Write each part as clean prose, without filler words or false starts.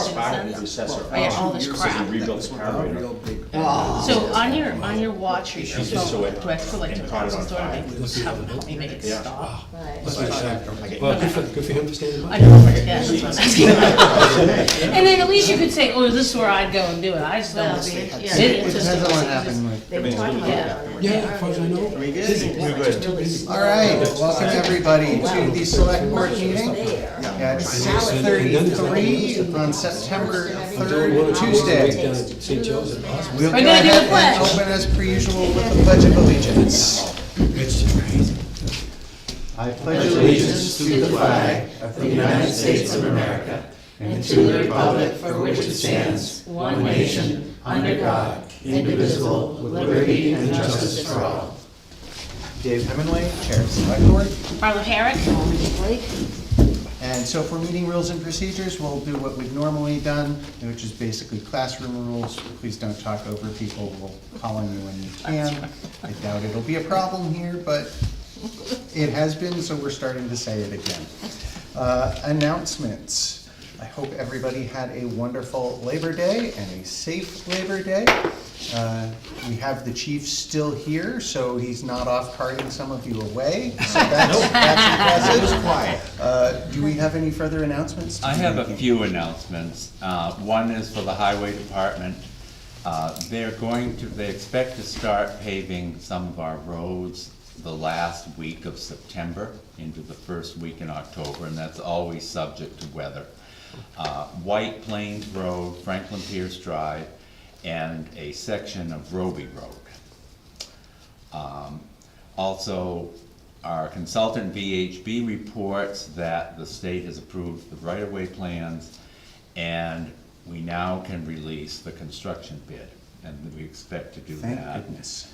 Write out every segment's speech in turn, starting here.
spotted the assessor. I got all this crap. He rebuilt the carburetor. So on your watch or your She just saw phone, it do I have to like and caught it on sort fire. of help me make it Yeah. stop? Well, good for him for standing I by. know, yeah, that's what I'm asking. And then at least you could say, oh, this is where I'd go and do it. I just don't. It It depends on what happened with. They were talking about Yeah. that. Yeah, as far as I know. We good? We're good. All right, welcome everybody to the select board meeting at 6:33 on September 3rd, Tuesday. St. Joe's and Osborne. We'll go We're gonna do the ahead pledge. and open as per usual with the Pledge of Allegiance. It's just crazy. I pledge allegiance to the flag of the United States of America and to the republic for which it stands, one nation, under God, indivisible, with liberty and justice for all. Dave Hemingway, Chair of the Select Board. Marla Herrick? And so for meeting rules and procedures, we'll do what we've normally done, which is basically classroom rules. Please don't talk over people. We'll call on you when you can. I doubt it'll be a problem here, but it has been, so we're starting to say it again. Announcements. I hope everybody had a wonderful Labor Day and a safe Labor Day. We have the chief still here, so he's not off carting some of you away. So that's impressive. It was quiet. Do we have any further announcements? I have a few announcements. One is for the highway department. They expect to start paving some of our roads the last week of September into the first week in October, and that's always subject to weather. White Plains Road, Franklin Pierce Drive, and a section of Roby Road. Also, our consultant VHB reports that the state has approved the right-of-way plans, and we now can release the construction bid, and we expect to do Thank that goodness.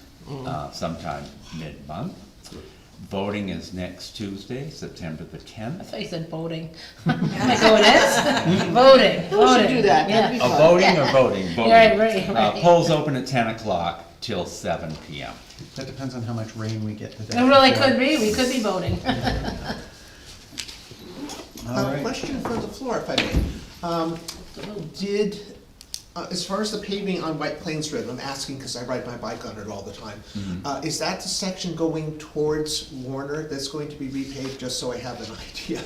sometime mid-month. Voting is next Tuesday, September the I 10th. thought you said voting. I'm like, oh, it is? Voting, We voting. should do that, that'd Yeah. be Oh, fun. voting or voting? Voting. Right. Polls open at 10 o'clock till 7 p.m. That depends on how much rain we get today. It really could be, we could be voting. All right. Question for the floor, if I may. As far as the paving on White Plains Road, I'm asking because I ride my bike on it all the time. Is that the section going towards Warner that's going to be repaved, just so I have an idea?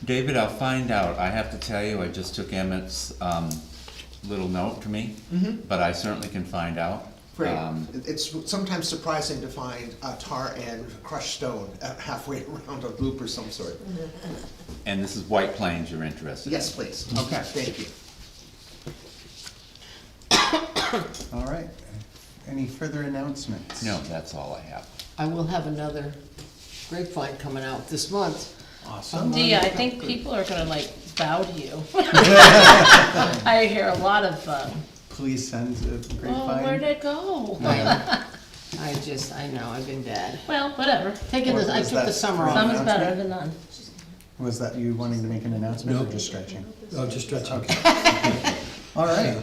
David, I'll find out. I have to tell you, I just took Emmett's little note to me, but I certainly can find out. Great. It's sometimes surprising to find tar and crushed stone halfway around a loop or some sort. And this is White Plains you're interested in? Yes, please. Okay. Thank you. All right. Any further announcements? No, that's all I have. I will have another grapevine coming out this month. Awesome. Dee, I think people are gonna like bow to you. I hear a lot of, Please send a oh, grapevine. where'd it go? I know, I've been bad. Well, whatever. Taking this, I Was took the that summer from- off. Some is better than none. Was that you wanting to make an announcement or No. just stretching? Oh, just stretching. All right,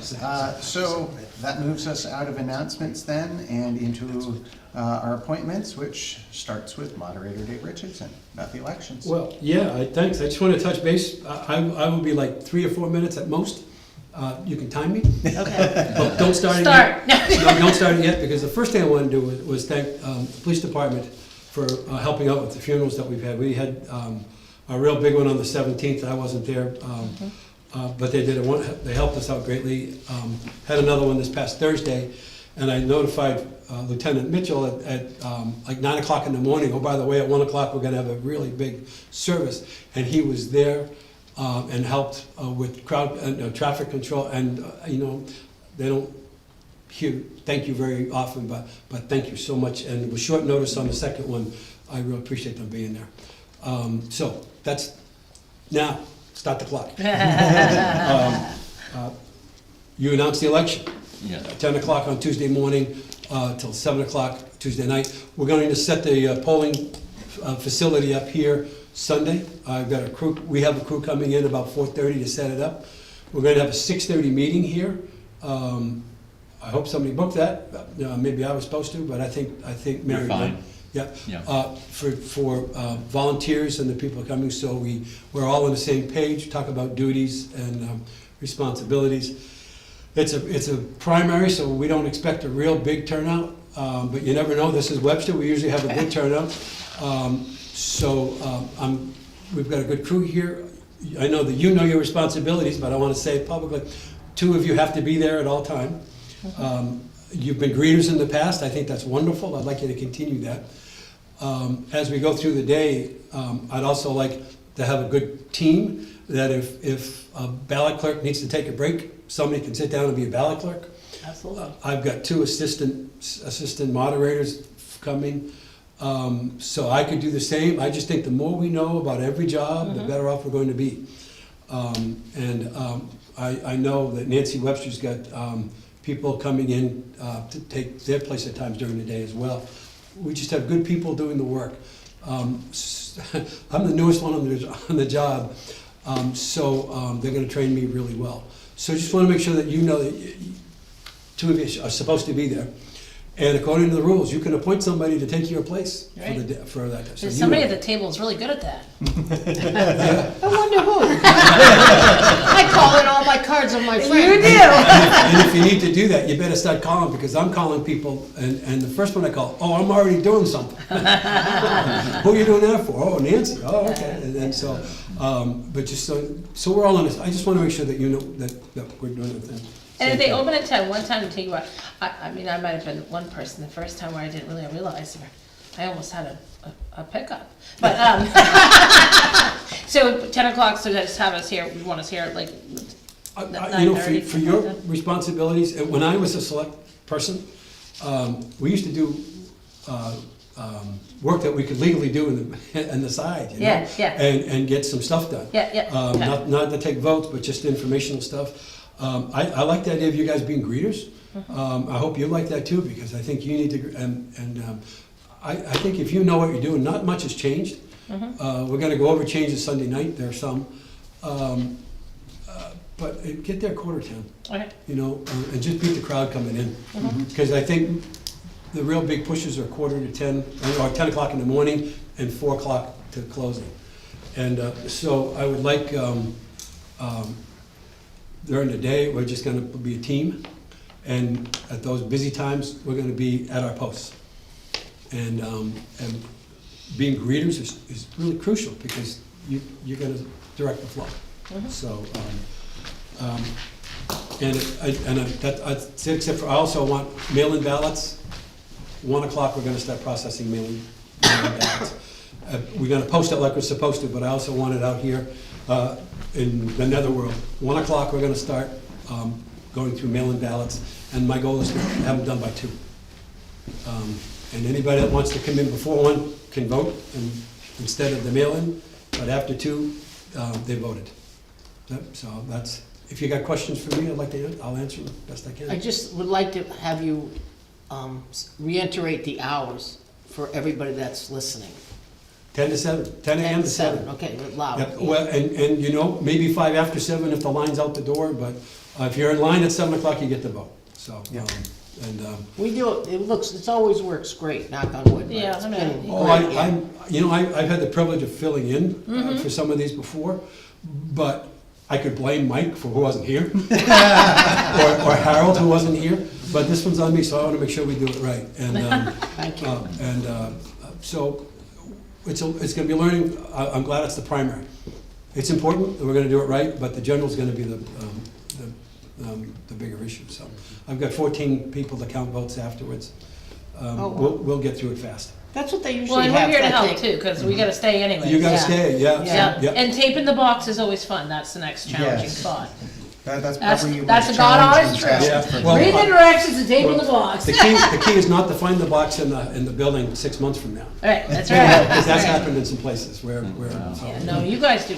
so that moves us out of announcements then and into our appointments, which starts with moderator Dave Richardson about the elections. Well, yeah, thanks. I just want to touch base. I will be like 3 or 4 minutes at most. You can time me, Okay. but don't start it Start. yet. No, don't start it yet, because the first thing I want to do was thank the police department for helping out with the funerals that we've had. We had a real big one on the 17th. I wasn't there. But they did they helped us out greatly. Had another one this past Thursday, and I notified Lieutenant Mitchell at like 9 o'clock in the morning. Oh, by the way, at 1 o'clock we're going to have a really big service, and he was there and helped with crowd and traffic control. And you know, they don't hear thank you very often, but thank you so much. And with short notice on the second one, I really appreciate them being there. So that's now. Start the clock. You announced the election. Yeah. 10 o'clock on Tuesday morning till 7 o'clock Tuesday night. We're going to set the polling facility up here Sunday. I've got a crew. We have a crew coming in about 4:30 to set it up. We're going to have a 6:30 meeting here. I hope somebody booked that. Maybe I was supposed to, but I think Mary You're fine. did. Yeah. Yeah. For volunteers and the people coming, so we're all on the same page, talk about duties and responsibilities. It's a primary, so we don't expect a real big turnout, but you never know, this is Webster, we usually have a good turnout. We've got a good crew here. I know that you know your responsibilities, but I want to say it publicly, 2 of you have to be there at all time. You've been greeters in the past, I think that's wonderful, I'd like you to continue that. As we go through the day, I'd also like to have a good team, that if a ballot clerk needs to take a break, somebody can sit down and be a ballot clerk. Absolutely. I've got 2 assistant moderators coming, so I could do the same. I just think the more we know about every job, the better off we're going to be. I know that Nancy Webster's got people coming in to take their place at times during the day as well. We just have good people doing the work. I'm the newest one on the job, so they're gonna train me really well. So I just wanna make sure that you know that 2 of you are supposed to be there. And according to the rules, you can appoint somebody to take your place for that. So There's you somebody know. at the table is really good at that. I wonder who. I call in all my cards on my friends. And if you need to do that, you better start calling, because I'm calling people, and the first one I call, oh, I'm already doing something. Who are you doing that for? Oh, Nancy, oh, okay. And then so, but just so we're all on this, I just wanna make sure that you know that we're doing the thing. And if they open at 10, one time to take you out, I mean, I might have been one person the first time where I didn't really realize, I almost had a pickup. But, so 10 o'clock, so just have us here, we want us here at like You know, 9:30. for your responsibilities, and when I was a select person, we used to do work that we could legally do in the side, you know? Yeah, yeah. And get some stuff done. Yeah. Okay. Not to take votes, but just informational stuff. I like the idea of you guys being greeters. I hope you like that too, because I think you need to, I think if you know what you're doing, not much has changed. We're gonna go over changes Sunday night, there are some. But get there 10:15, Okay. you know, and just beat the crowd coming in. Because I think the real big pushes are 10:15, or 10 o'clock in the morning, and 4 o'clock to closing. And so I would like, during the day, we're just gonna be a team, and at those busy times, we're gonna be at our posts. And being greeters is really crucial, because you're gonna direct the flow. So, that's it, except for, I also want mail-in ballots. 1 o'clock, we're gonna start processing mail-in ballots. We're gonna post it like we're supposed to, but I also want it out here in the netherworld. 1 o'clock, we're gonna start going through mail-in ballots, and my goal is to have them done by 2. And anybody that wants to come in before 1 can vote instead of the mail-in, but after 2, they voted. So that's, if you got questions for me, I'll answer them best I I can. just would like to have you reiterate the hours for everybody that's listening. 10 to 7, 10 a.m. to 7. Okay, loud. Yep. Well, and you know, maybe 5 after 7 if the line's out the door, but if you're in line at 7 o'clock, you get the vote, so. Yeah. We do, it always works great, knock on wood. but Yeah, it's I mean, been Oh, great, yeah. I've had the privilege of filling in for some of these before, but I could blame Mike for who wasn't here, or Harold who wasn't here, but this one's on me, so I wanna make sure we do it right. And, Thank you. so, it's gonna be learning, I'm glad it's the primary. It's important, and we're gonna do it right, but the general's gonna be the bigger issue, so. I've got 14 people to count votes afterwards. We'll get through it fast. That's what they Well, usually and we're have, here to I help think. too, because we gotta stay anyway. You gotta Yeah. stay, yeah. Yeah, and taping the box is always fun, that's the next challenging Yes. spot. That's That's- probably that's most a God honest challenging truth. task for Well, me. Reading the directions and taping the Well, box. The key is not to find the box in the building 6 months from now. Right, that's right. Because that's happened in some places where, so. Yeah, no, you guys do,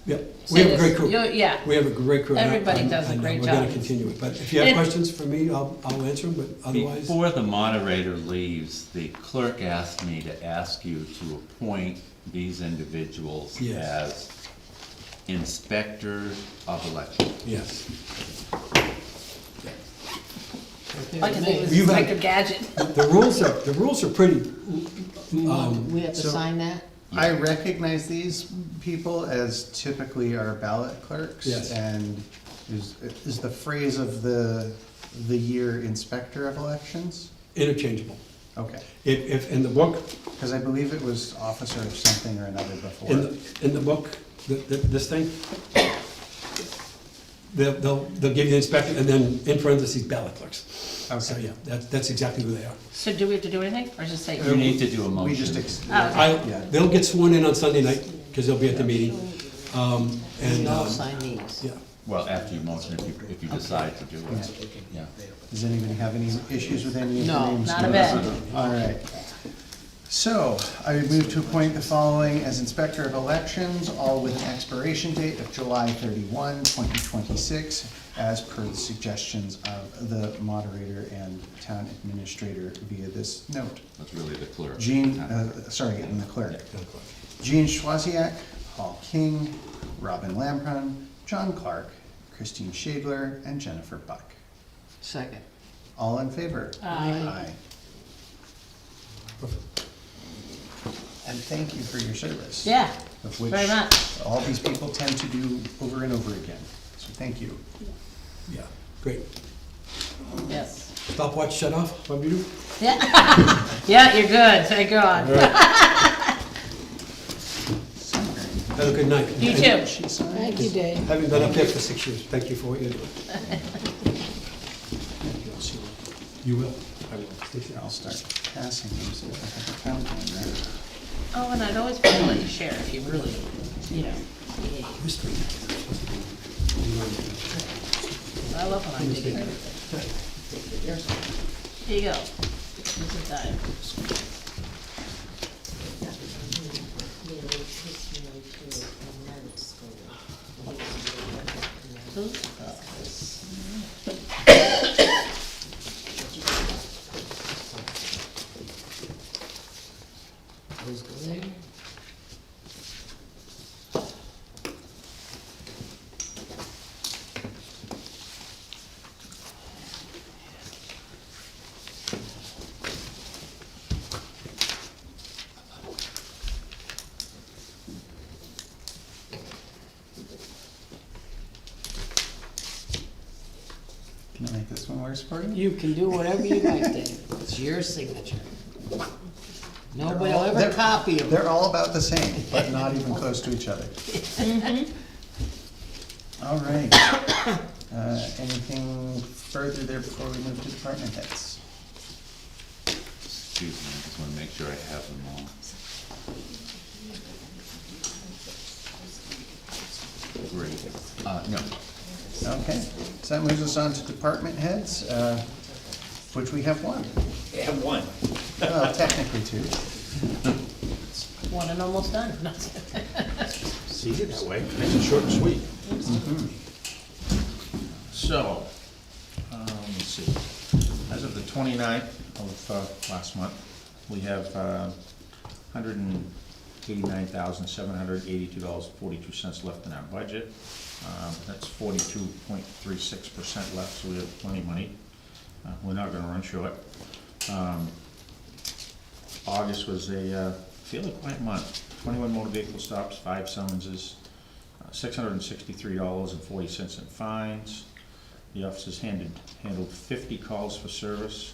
Yeah, we have a great crew. Yeah, We have a great crew. and I- Everybody and- does a and, great We're gonna job. continue it, but if you have And- questions for me, I'll answer them, but otherwise. Before the moderator leaves, the clerk asked me to ask you to appoint these individuals Yes. as inspectors of election. Yes. like a You have- like a gadget. The rules are pretty, We have to So- sign that? I recognize these people as typically our ballot clerks. Yes. And is the phrase of the year inspector of elections? Interchangeable. Okay, If, in the book, because I believe it was officer of something or another before. in the book, this thing, they'll give you the inspector, and then in parentheses, ballot clerks. So, Okay. yeah, that's exactly who they are. So do we have to do anything, or just say? You need to do a motion. We just, Oh. They'll get sworn in on Sunday night, because they'll be at the meeting. And, We all sign these. yeah, Well, after you motion, if you decide to do it, yeah. does anybody have any issues with any of the No, names? not a bit. All right. So, I would move to appoint the following as Inspector of Elections, all with an expiration date of July 31, 2026, as per the suggestions of the moderator and town administrator via this note. That's really the clerk. And the clerk. Jean Schwaziak, Paul King, Robin Lampron, John Clark, Christine Shadler, and Jennifer Buck. Second. All in favor? Aye. And thank you for your service. Yeah, Of which very much. all these people tend to do over and over again. So thank you. yeah, great. Yes. Stopwatch shut off, what do you do? Yeah, yeah, you're good, thank God. Have a good night. You too. She signed. Thank you, Dave. Having been up there for 6 years, thank you for what you're doing. You will. I will. I'll start passing them so I have a count on that. Oh, and I'd always want to let you share if you really, you know. Mystery. I love when I dig in everything. Here you go. This is that. Those go there. Can I make this one worse for you? You can do whatever you like, Dave. It's your signature. Nobody will ever They're- copy them. They're all about the same, but not even close to each other. All right. Anything further there before we move to department heads? Excuse me, I just wanna make sure I have them all. Great. No, Okay, so that moves us on to department heads, which we have one. I have one. Well, technically two. One and almost done. See it that way, nice and short and sweet. So, let's see, as of the 29th of last month, we have $189,782.42 left in our budget. That's 42.36% left, so we have plenty of money. We're not gonna run short. August was a fairly quiet month. 21 motor vehicle stops, 5 summonses, $663.40 in fines. The officers handled 50 calls for service.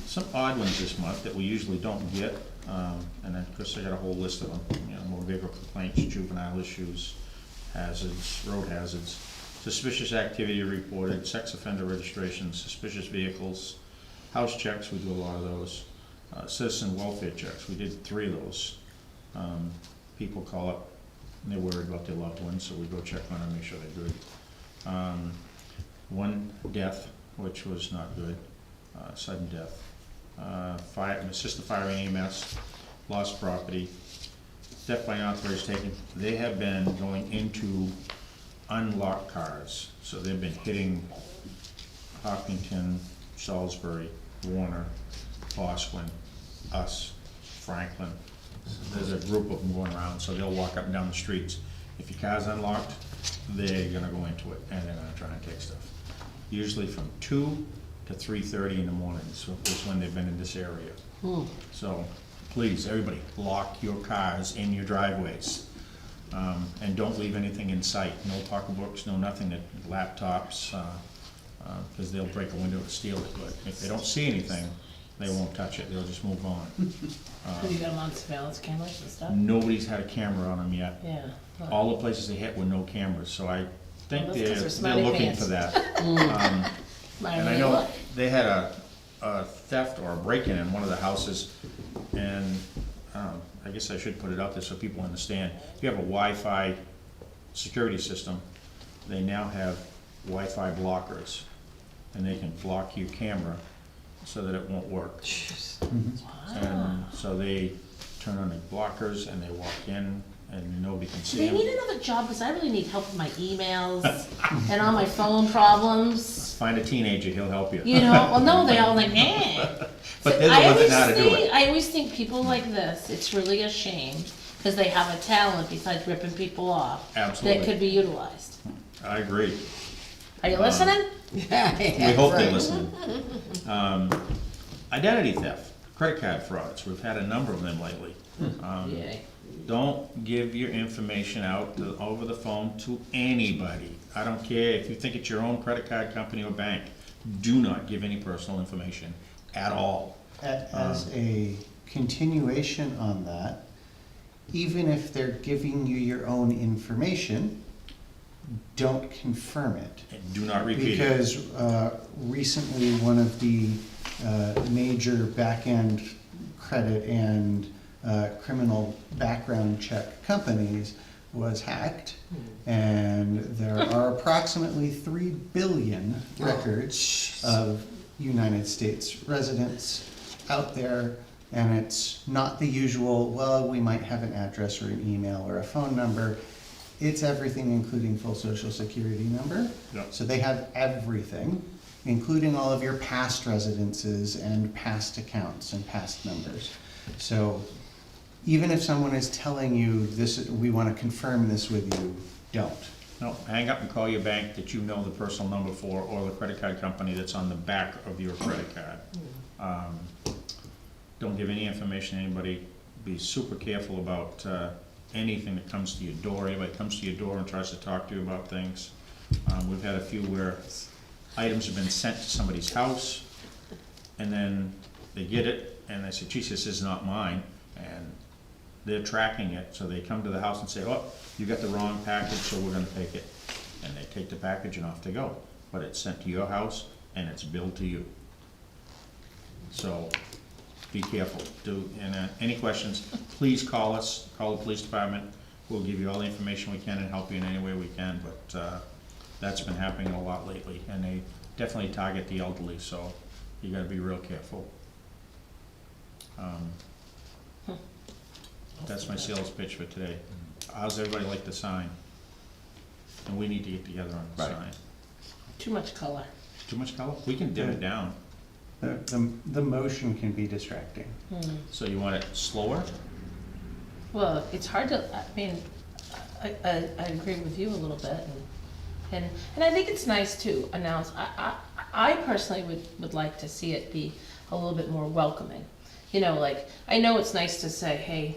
Some odd ones this month that we usually don't get, and then, of course, I got a whole list of them. You know, motor vehicle complaints, juvenile issues, hazards, road hazards, suspicious activity reported, sex offender registrations, suspicious vehicles, house checks, we do a lot of those, citizen welfare checks, we did 3 of those. People call up, and they're worried about their loved ones, so we go check on them, make sure they're good. 1 death, which was not good, sudden death. Assist the fire and EMS, lost property, death by unauthorized taking. They have been going into unlocked cars, so they've been hitting Hopkinton, Salisbury, Warner, Bosquen, us, Franklin. There's a group of them going around, so they'll walk up and down the streets. If your car's unlocked, they're gonna go into it, and they're gonna try and take stuff. Usually from 2 to 3:30 in the morning, so is when they've been in this area. So, please, everybody, lock your cars in your driveways. And don't leave anything in sight, no pocketbooks, no nothing, laptops, because they'll break a window and steal it, but if they don't see anything, they won't touch it, they'll just move on. Have you got them on surveillance cameras and stuff? Nobody's had a camera on them yet. Yeah. All the places they hit were no cameras, so I think Well, that's 'cause they're they're smarty looking pants. for that. Might And I really know look. they had a theft or a break-in in one of the houses, and, I guess I should put it out there so people understand. If you have a Wi-Fi security system, they now have Wi-Fi blockers, and they can block your camera so that it won't work. And so they turn on the blockers and they walk in and nobody can Do see they them. need another job? Because I really need help with my emails and all my phone problems. Find a teenager, he'll help you. You know, well, no, they all like, eh. But they're the ones that know how to do it. I always think people like this, it's really a shame, because they have a talent besides ripping people off. Absolutely. That could be utilized. I agree. Are you listening? We hope they're listening. Identity theft, credit card frauds, we've had a number of them lately. Yay. Don't give your information out over the phone to anybody. I don't care if you think it's your own credit card company or bank. Do not give any personal information at all. As a continuation on that, even if they're giving you your own information, don't confirm it. And do not repeat it. Because recently, one of the major back-end credit and criminal background check companies was hacked, and there are approximately 3 billion records of United States residents out there, and it's not the usual, well, we might have an address or an email or a phone number. It's everything, including full social security number. Yep. So they have everything, including all of your past residences and past accounts and past numbers. So even if someone is telling you this, we want to confirm this with you, don't. No, hang up and call your bank that you know the personal number for, or the credit card company that's on the back of your credit card. Don't give any information to anybody. Be super careful about anything that comes to your door. Anybody comes to your door and tries to talk to you about things. We've had a few where items have been sent to somebody's house, and then they get it, and they say, geez, this is not mine, and they're tracking it, so they come to the house and say, oh, you got the wrong package, so we're gonna take it. And they take the package and off they go. But it's sent to your house, and it's billed to you. So, be careful. Any questions, please call us, call the police department. We'll give you all the information we can and help you in any way we can, but that's been happening a lot lately, and they definitely target the elderly, so you gotta be real careful. That's my sales pitch for today. How's everybody like the sign? And we need to get together on the Right. sign. Too much color. Too much color? We can dim it down. The motion can be distracting. So you want it slower? Well, it's hard to, I mean, I agree with you a little bit, and I think it's nice to announce, I personally would like to see it be a little bit more welcoming. You know, like, I know it's nice to say, hey,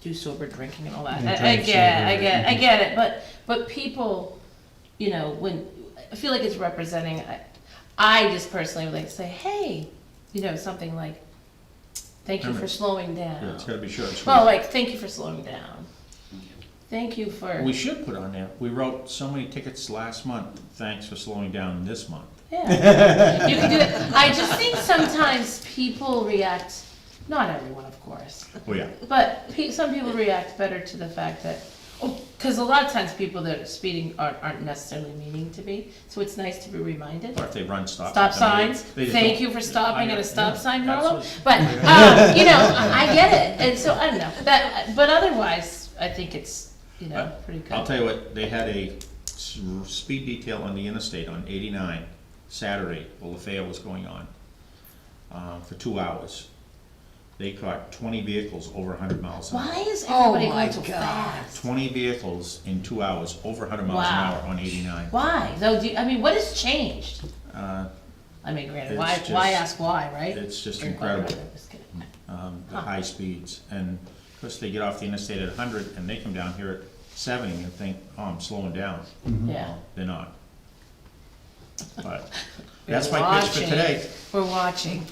do sober drinking and all that. Yeah, I drink get it, but people, you know, when, I feel like it's representing, I just personally would like to say, hey, you know, something like, thank you for slowing down. Yeah, it's gotta be short and sweet. Well, like, thank you for slowing down. Thank you for, We should put on there, we wrote so many tickets last month, thanks for slowing down this month. yeah. You can do it. I just think sometimes people react, not everyone, of course, Oh, yeah. but some people react better to the fact that, because a lot of times people that are speeding aren't necessarily meaning to be, so it's nice to be reminded. Or if they run stop. Stop I mean, signs, they just thank don't- you for stopping at a stop Yeah, sign, Marlo. absolutely. But, you know, I get it, and so, I don't know, but otherwise, I think it's, you know, pretty good. I'll tell you what, they had a speed detail on the interstate on 89 Saturday while the fair was going on, for 2 hours. They caught 20 vehicles over 100 miles an hour. Why is Oh everybody my going so God. fast? 20 vehicles in 2 hours, over 100 miles an Wow. hour on 89. Why, though, I mean, what has changed? I mean, granted, It's why just- ask why, right? It's just Or- incredible, I'm just kidding. the high speeds. And of course, they get off the interstate at 100 and they come down here at 70 and think, oh, I'm slowing down. Yeah. They're not. But that's my pitch for Watching. today. We're watching.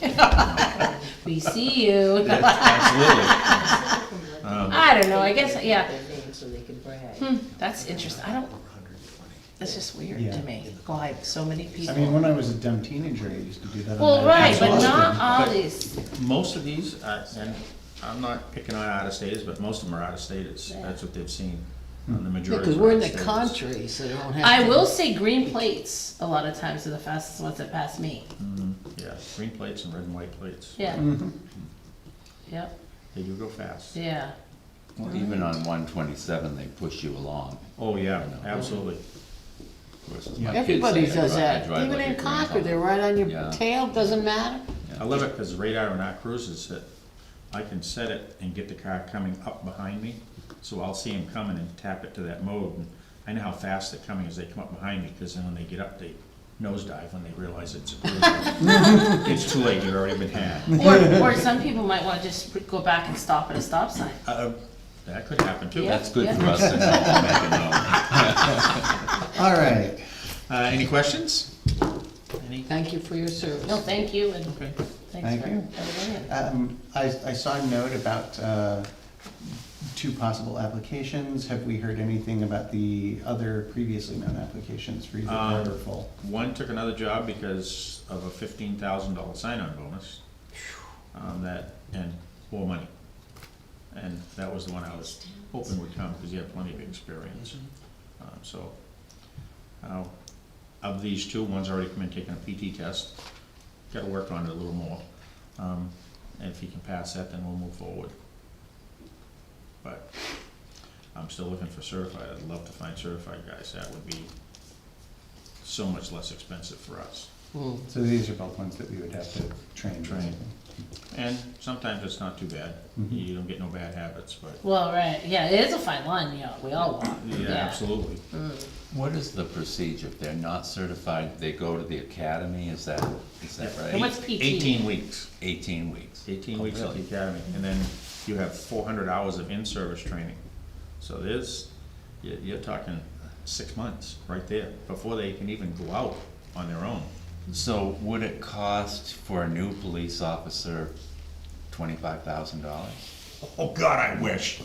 We see you. Absolutely. I don't know, I guess, yeah, Their names so they can brag. that's interesting, I don't, that's just weird Yeah. to me, why so many people. I mean, when I was a dumb teenager, I used to do that on Well, my right, but Xbox. not all But- these, Most of these, and I'm not picking on out-of-staters, but most of them are out-of-staters. Yeah. That's what they've seen, on the majority. Because of we're in the out-of-staters. country, so they don't have. I to- will say green plates, a lot of times are the fastest ones that pass me, Yeah, green plates and red and white plates. yeah. Yep, They do go fast. yeah, Well, even on 127, they push you along. Oh, yeah, I know. absolutely. Of course, as my kids Everybody say, I does drive- I that, drive even like in a Concord, grandpa. they're right on your Yeah. tail, doesn't matter. I love it because radar on our cruises, that I can set it and get the car coming up behind me. So I'll see them coming and tap it to that mode. And I know how fast they're coming as they come up behind me, because then when they get up, they nosedive when they realize it's a cruiser. It's too late, you've already been had. or some people might wanna just go back and stop at a stop sign. That could happen too. Yeah. That's good for us to know, to make a note. All right, Any questions? Any? Thank you for your service. No, thank you, and Okay. thanks Thank for you. everything. And I saw a note about, 2 possible applications. Have we heard anything about the other previously known applications for either part or full? One took another job because of a $15,000 sign-on bonus, and more money. And that was the one I was hoping would come, because he had plenty of experience. Of these two, one's already come in taking a PT test, gotta work on it a little more. And if he can pass that, then we'll move forward. But I'm still looking for certified, I'd love to find certified guys, that would be so much less expensive for us. So these are both ones that we would have to train. Train. And sometimes it's not too bad, you don't get no bad habits, but, well, right, yeah, it is a fine line, yeah, we all want. yeah, absolutely. What is the procedure? If they're not certified, they go to the academy, is that right? And what's PT? 18 weeks. 18 weeks. 18 Oh, weeks at the really? academy, and then you have 400 hours of in-service training. So you're talking 6 months right there, before they can even go out on their own. So would it cost for a new police officer $25,000? Oh, God, I wish.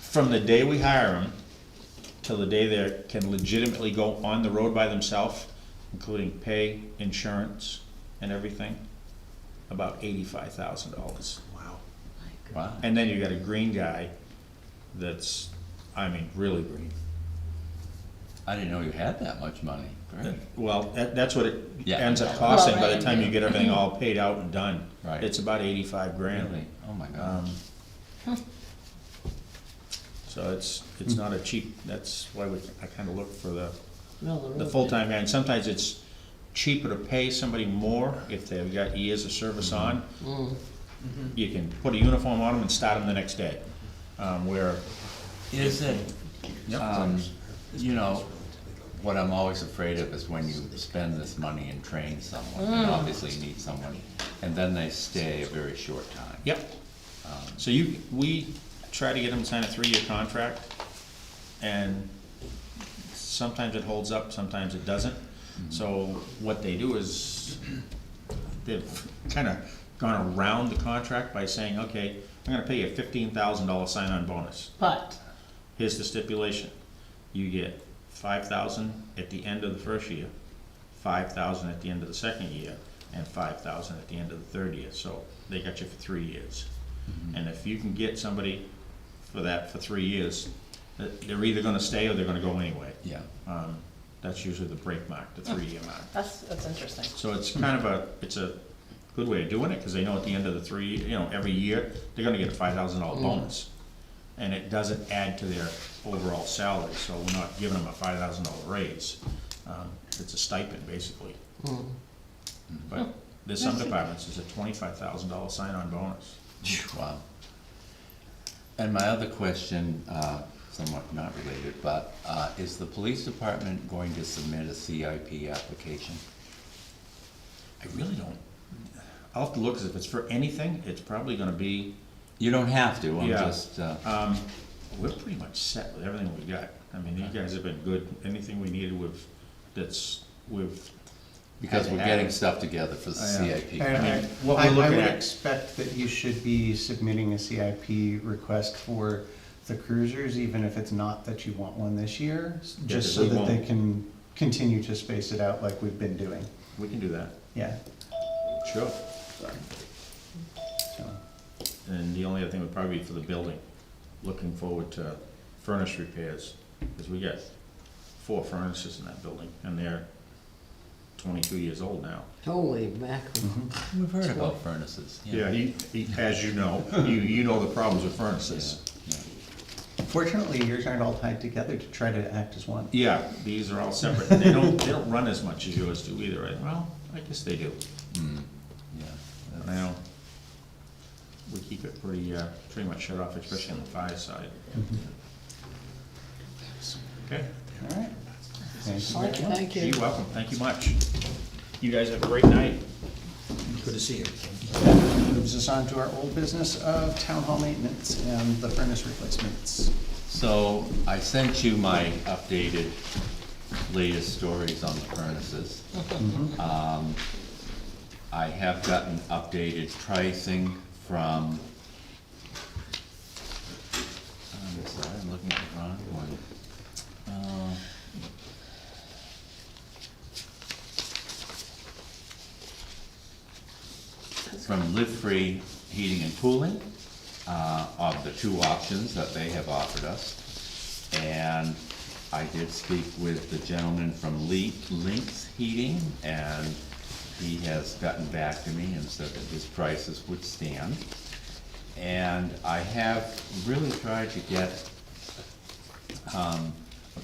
From the day we hire them till the day they can legitimately go on the road by themselves, including pay, insurance, and everything, about $85,000. Wow. Wow. And then you got a green guy that's, I mean, really green. I didn't know you had that much money. Great. Well, that's what it Yeah. ends up costing by Well, the time you right. get everything all paid out and done. Right. It's about 85 grand. Really? Oh, my God. So it's not a cheap, that's why I kinda look for the No, the full-time guy. And sometimes it's cheaper to pay somebody more if they've got years of service on. You can put a uniform on them and start them the next day. Where, Is it, Yep. you know, what I'm always afraid of is when you spend this money and train someone, and obviously you need someone, and then they stay a very short time. yep. So we try to get them to sign a 3-year contract, and sometimes it holds up, sometimes it doesn't. So what they do is, they've kinda gone around the contract by saying, okay, I'm gonna pay you a $15,000 sign-on bonus. But, Here's the stipulation, you get 5,000 at the end of the first year, 5,000 at the end of the second year, and 5,000 at the end of the third year, so they got you for 3 years. And if you can get somebody for 3 years, they're either gonna stay or they're gonna go anyway. Yeah. That's usually the break mark, the 3-year mark. that's interesting. So it's kind of it's a good way of doing it, cause they know at the end of the every year, they're gonna get a $5,000 bonus. And it doesn't add to their overall salary, so we're not giving them a $5,000 raise. It's a stipend, basically. But there's some departments, it's a $25,000 sign-on bonus. Wow. And my other question, somewhat not related, but is the police department going to submit a CIP application? I really don't, I'll have to look, 'cause if it's for anything, it's probably gonna be, You don't have to, I'm Yeah. just, we're pretty much set with everything we got. I mean, you guys have been good, anything we needed with, because we're had- getting stuff together for the Yeah. CIP. And what we're I looking would at- expect that you should be submitting a CIP request for the cruisers, even if it's not that you want one this year, just so we that they won't. can continue to space it out like we've been doing, we can do that, yeah. sure. So, And the only other thing would probably be for the building, looking forward to furnace repairs, because we got 4 furnaces in that building, and they're 22 years old now. Holy mackerel. We've heard about furnaces, Yeah, as you know, you know the problems with furnaces. Yeah. fortunately, yours aren't all tied together to try to act as one. Yeah, these are all separate, and they don't run as much as yours do either, right? Well, I guess they do. Yeah. Now, we keep it pretty much shut off, especially on the fire side. Okay, All right. Thank you very much. Thank you. you're welcome, thank you much. You guys have a great night. Good to see you. Moves us on to our old business of town hall maintenance and the furnace replacements. So I sent you my updated latest stories on the furnaces. I have gotten updated pricing from, I'm sorry, I'm looking at the wrong one. From Live Free Heating and Cooling, of the 2 options that they have offered us. And I did speak with the gentleman from Lynx Heating, and he has gotten back to me and said that his prices would stand. And I have really tried to get a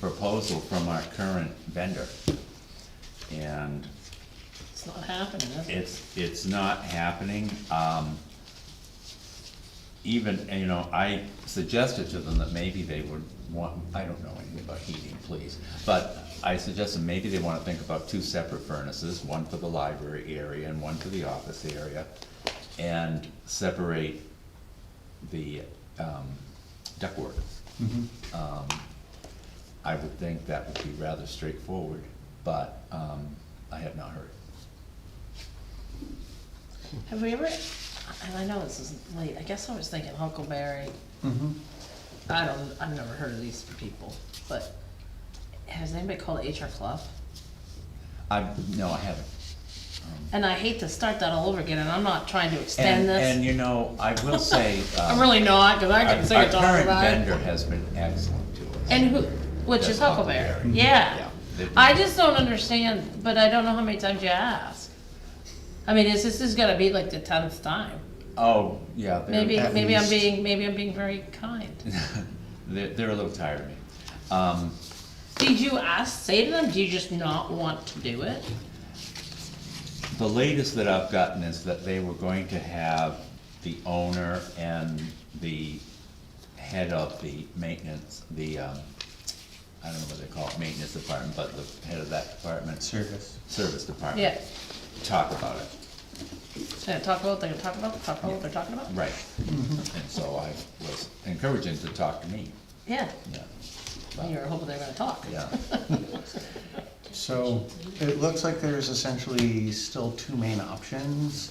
proposal from our current vendor. And It's not happening, is it? it's not happening. Even, you know, I suggested to them that maybe they would want, I don't know anything about heating, please, but I suggested maybe they wanna think about 2 separate furnaces, one for the library area and one for the office area, and separate the ductwork. I would think that would be rather straightforward, but I have not heard. Have we ever, and I know this is late, I guess I was thinking Huckleberry. I've never heard of these people, but has anybody called HR Clough? No, I haven't. And I hate to start that all over again, and I'm not trying to extend And this. you know, I will say. I'm really not, cause I can say it all Our current about it. vendor has been excellent to us. And who, which That's is Huckleberry, Huckleberry. yeah. Yeah, they've been- I just don't understand, but I don't know how many times you ask. I mean, this is gonna be like the 10th time. Oh, yeah. Maybe, At maybe I'm least. being very kind. They're a little tired of me. Did you say to them, do you just not want to do it? The latest that I've gotten is that they were going to have the owner and the head of the maintenance, I don't know what they call it, maintenance department, but the head of that department. Service department. Yeah, Talk about it. so talk about what they're talking about, what they're talking about? Right. And so I was encouraging to talk to me, Yeah, yeah. and you were hoping they were gonna talk. Yeah. So it looks like there's essentially still 2 main options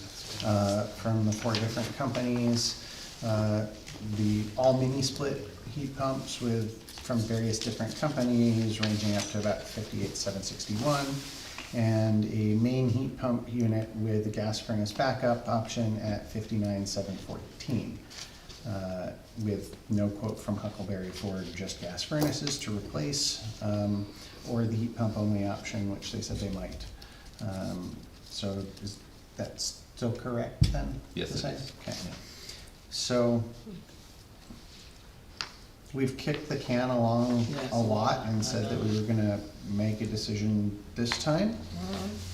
from the 4 different companies. The all mini split heat pumps from various different companies ranging up to about $58,761, and a main heat pump unit with a gas furnace backup option at $59,714. With no quote from Huckleberry for just gas furnaces to replace, or the heat pump only option, which they said they might. So is that still correct then? Yes, it to say? is. Okay. So we've kicked the can along Yes. a lot and said that we were gonna make a decision this time.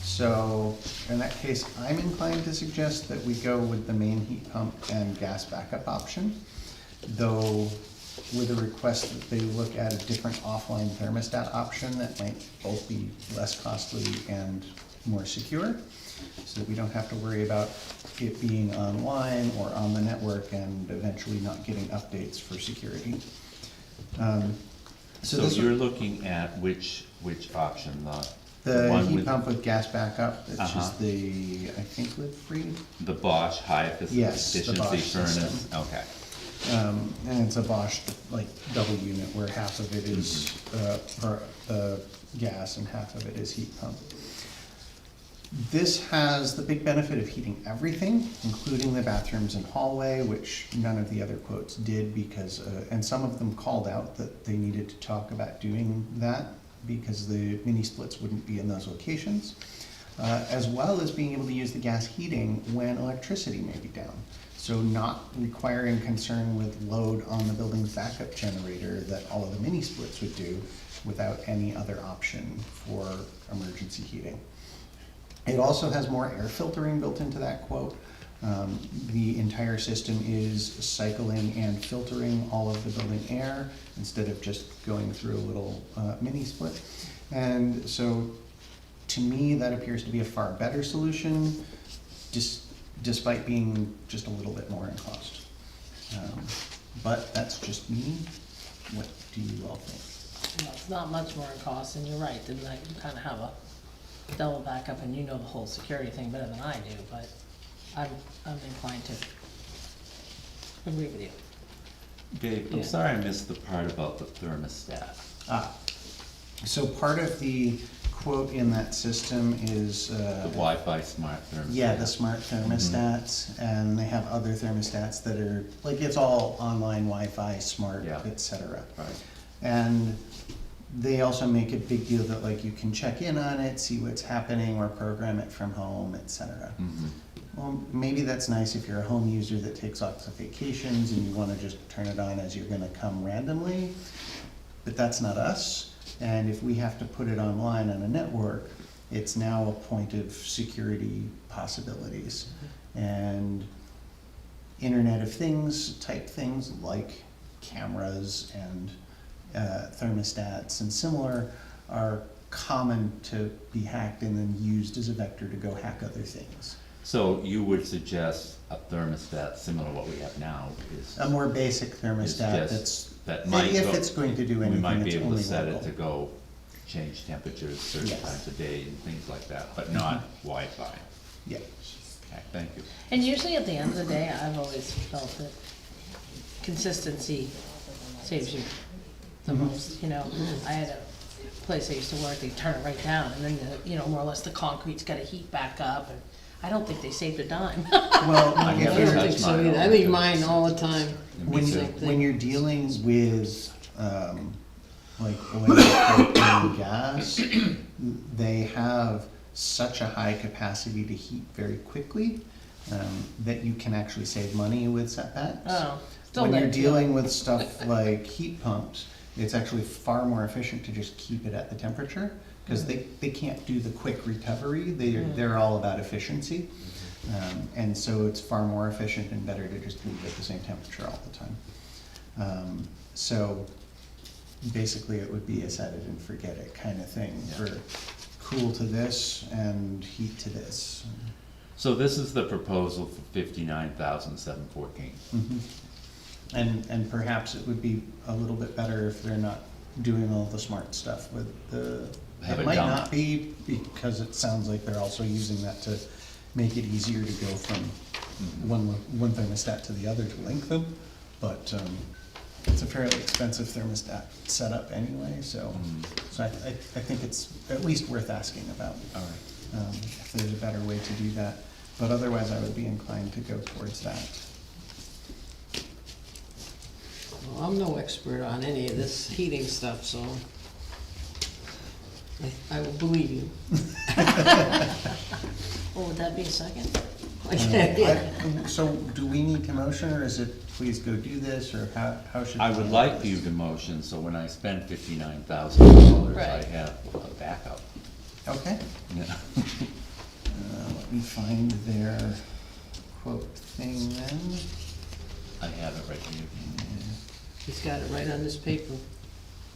So in that case, I'm inclined to suggest that we go with the main heat pump and gas backup option, though with a request that they look at a different offline thermostat option that might both be less costly and more secure, so that we don't have to worry about it being online or on the network and eventually not getting updates for security. So this- you're looking at which option, The one heat with pump with gas backup, which is Uh-huh. the, I think, lid-free. the Bosch high Yes, the efficiency Bosch furnace? system. Okay. And it's a Bosch, like, double unit where half of it is, gas and half of it is heat pump. This has the big benefit of heating everything, including the bathrooms and hallway, which none of the other quotes did because, and some of them called out that they needed to talk about doing that because the mini splits wouldn't be in those locations, as well as being able to use the gas heating when electricity may be down. So not requiring concern with load on the building's backup generator that all of the mini splits would do without any other option for emergency heating. It also has more air filtering built into that quote. The entire system is cycling and filtering all of the building air instead of just going through a little mini split. And so to me, that appears to be a far better solution, despite being just a little bit more in cost. But that's just me. What do you all think? Well, it's not much more in cost, and you're right, then like, you kinda have a double backup, and you know the whole security thing better than I do, but I'm inclined to agree with you. Dave, I'm Yeah. sorry I missed the part about the thermostat. So part of the quote in that system is, The Wi-Fi smart thermostat. yeah, the smart thermostats, and they have other thermostats that are, like, it's all online Wi-Fi, smart, Yeah. et cetera. Right. And they also make a big deal that, like, you can check in on it, see what's happening, or program it from home, et cetera. Mhm. Well, maybe that's nice if you're a home user that takes lots of vacations and you wanna just turn it on as you're gonna come randomly, but that's not us. And if we have to put it online on a network, it's now a point of security possibilities. And Internet of Things type things like cameras and thermostats and similar are common to be hacked and then used as a vector to go hack other things. So you would suggest a thermostat similar to what we have now is, A more basic thermostat just- that's, that might if go- it's going to do we anything, might be it's able only to set it local. to go change temperatures certain Yes. times of day and things like that, but not Wi-Fi. Yeah. Okay, thank you. And usually at the end of the day, I've always felt that consistency saves you the most, you know? I had a place I used to work, they turn it right down, and then, more or less the concrete's gotta heat back up, and I don't think they saved a dime. Well, I I never if don't you're, think so either. I leave mine all the time. when, Same when thing. you're dealing with, like oil, propane, gas, they have such a high capacity to heat very quickly, that you can actually save money with setbacks. Oh, still When you're negative. dealing with stuff like heat pumps, it's actually far more efficient to just keep it at the temperature, because they can't do the quick recovery, they're all about efficiency. And so it's far more efficient and better to just leave it at the same temperature all the time. So basically it would be a set it and forget it kind of thing for cool to this and heat to this. So this is the proposal for 59,714. And perhaps it would be a little bit better if they're not doing all the smart stuff with the, Have it it might dump. not be, because it sounds like they're also using that to make it easier to go from one thermostat to the other to link them, but, it's a fairly expensive thermostat setup anyway, so, so I think it's at least worth asking about. All right. If there's a better way to do that, but otherwise I would be inclined to go towards that. Well, I'm no expert on any of this heating stuff, so I will believe you. Well, would that be a second? So do we need to motion, or is it please go do this, or how should? I we would handle like this? you to motion, so when I spend $59,000, I Right. have a backup. Okay, Yeah. let me find their quote thing then. I have it right here. He's got it right on this paper,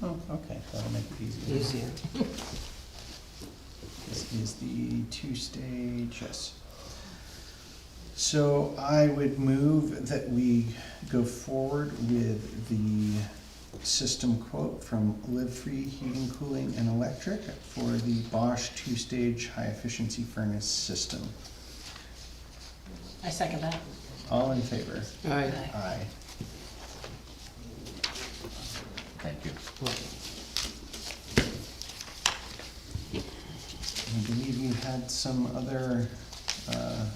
Oh, okay, that'll make it easier. easier. is the two-stage, yes. So I would move that we go forward with the system quote from Live Free Heating, Cooling, and Electric for the Bosch two-stage high-efficiency furnace system. I second that. All in favor? All right. Aye. Thank you. I believe you had some other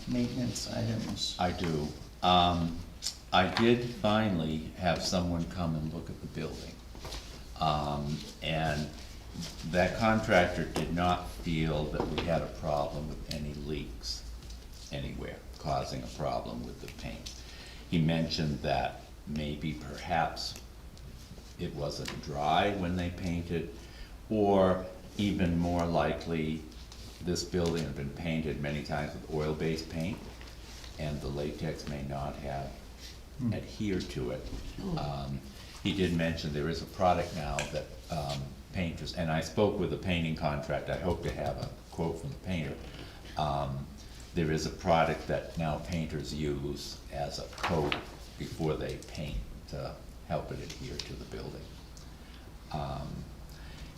maintenance items. I do. I did finally have someone come and look at the building. And that contractor did not feel that we had a problem with any leaks anywhere, causing a problem with the paint. He mentioned that maybe perhaps it wasn't dry when they painted, or even more likely, this building had been painted many times with oil-based paint, and the latex may not have adhered to it. He did mention there is a product now that painters, and I spoke with a painting contractor, I hope to have a quote from the painter. There is a product that now painters use as a coat before they paint to help it adhere to the building.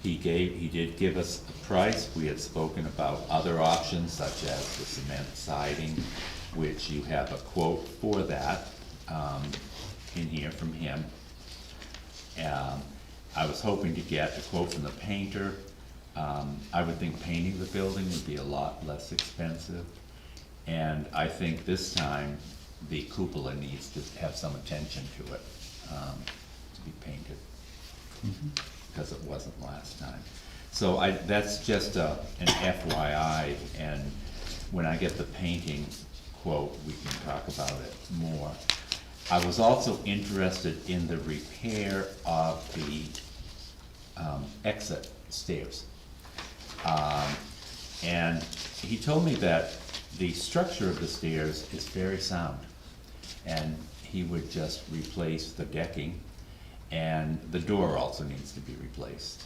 He did give us a price. We had spoken about other options such as the cement siding, which you have a quote for that in here from him. I was hoping to get a quote from the painter. I would think painting the building would be a lot less expensive. And I think this time the cupola needs to have some attention to it, to be painted, because it wasn't last time. So that's just an FYI, and when I get the painting quote, we can talk about it more. I was also interested in the repair of the exit stairs. And he told me that the structure of the stairs is very sound, and he would just replace the decking, and the door also needs to be replaced,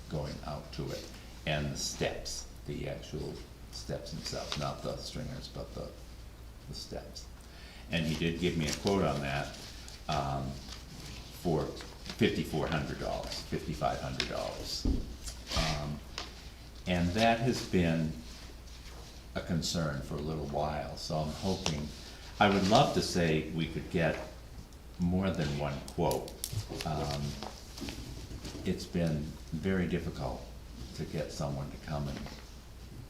going out to it, and the steps, the actual steps themselves, not the stringers, but the steps. And he did give me a quote on that, for $5,400, $5,500. And that has been a concern for a little while, so I'm hoping, I would love to say we could get more than one quote. It's been very difficult to get someone to come and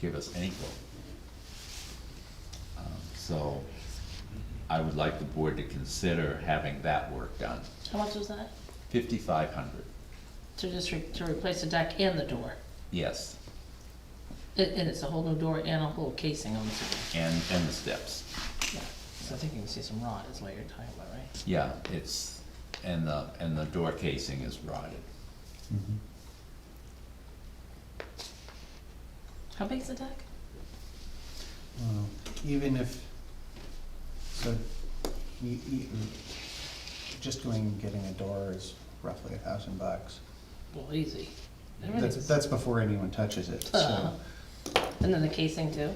give us any quote. So I would like the board to consider having that work done. How much was that? $5,500, To just to replace the deck and the door? yes, And it's a whole new door and a whole casing on the door? and the steps. Yeah, so I think you can see some rot is what you're talking about, right? Yeah, it's, and the door casing is rotted. How big's the deck? Well, even if, so, just going and getting a door is roughly $1,000. Well, easy. That's, Everything's, that's before anyone touches it, so. and then the casing too?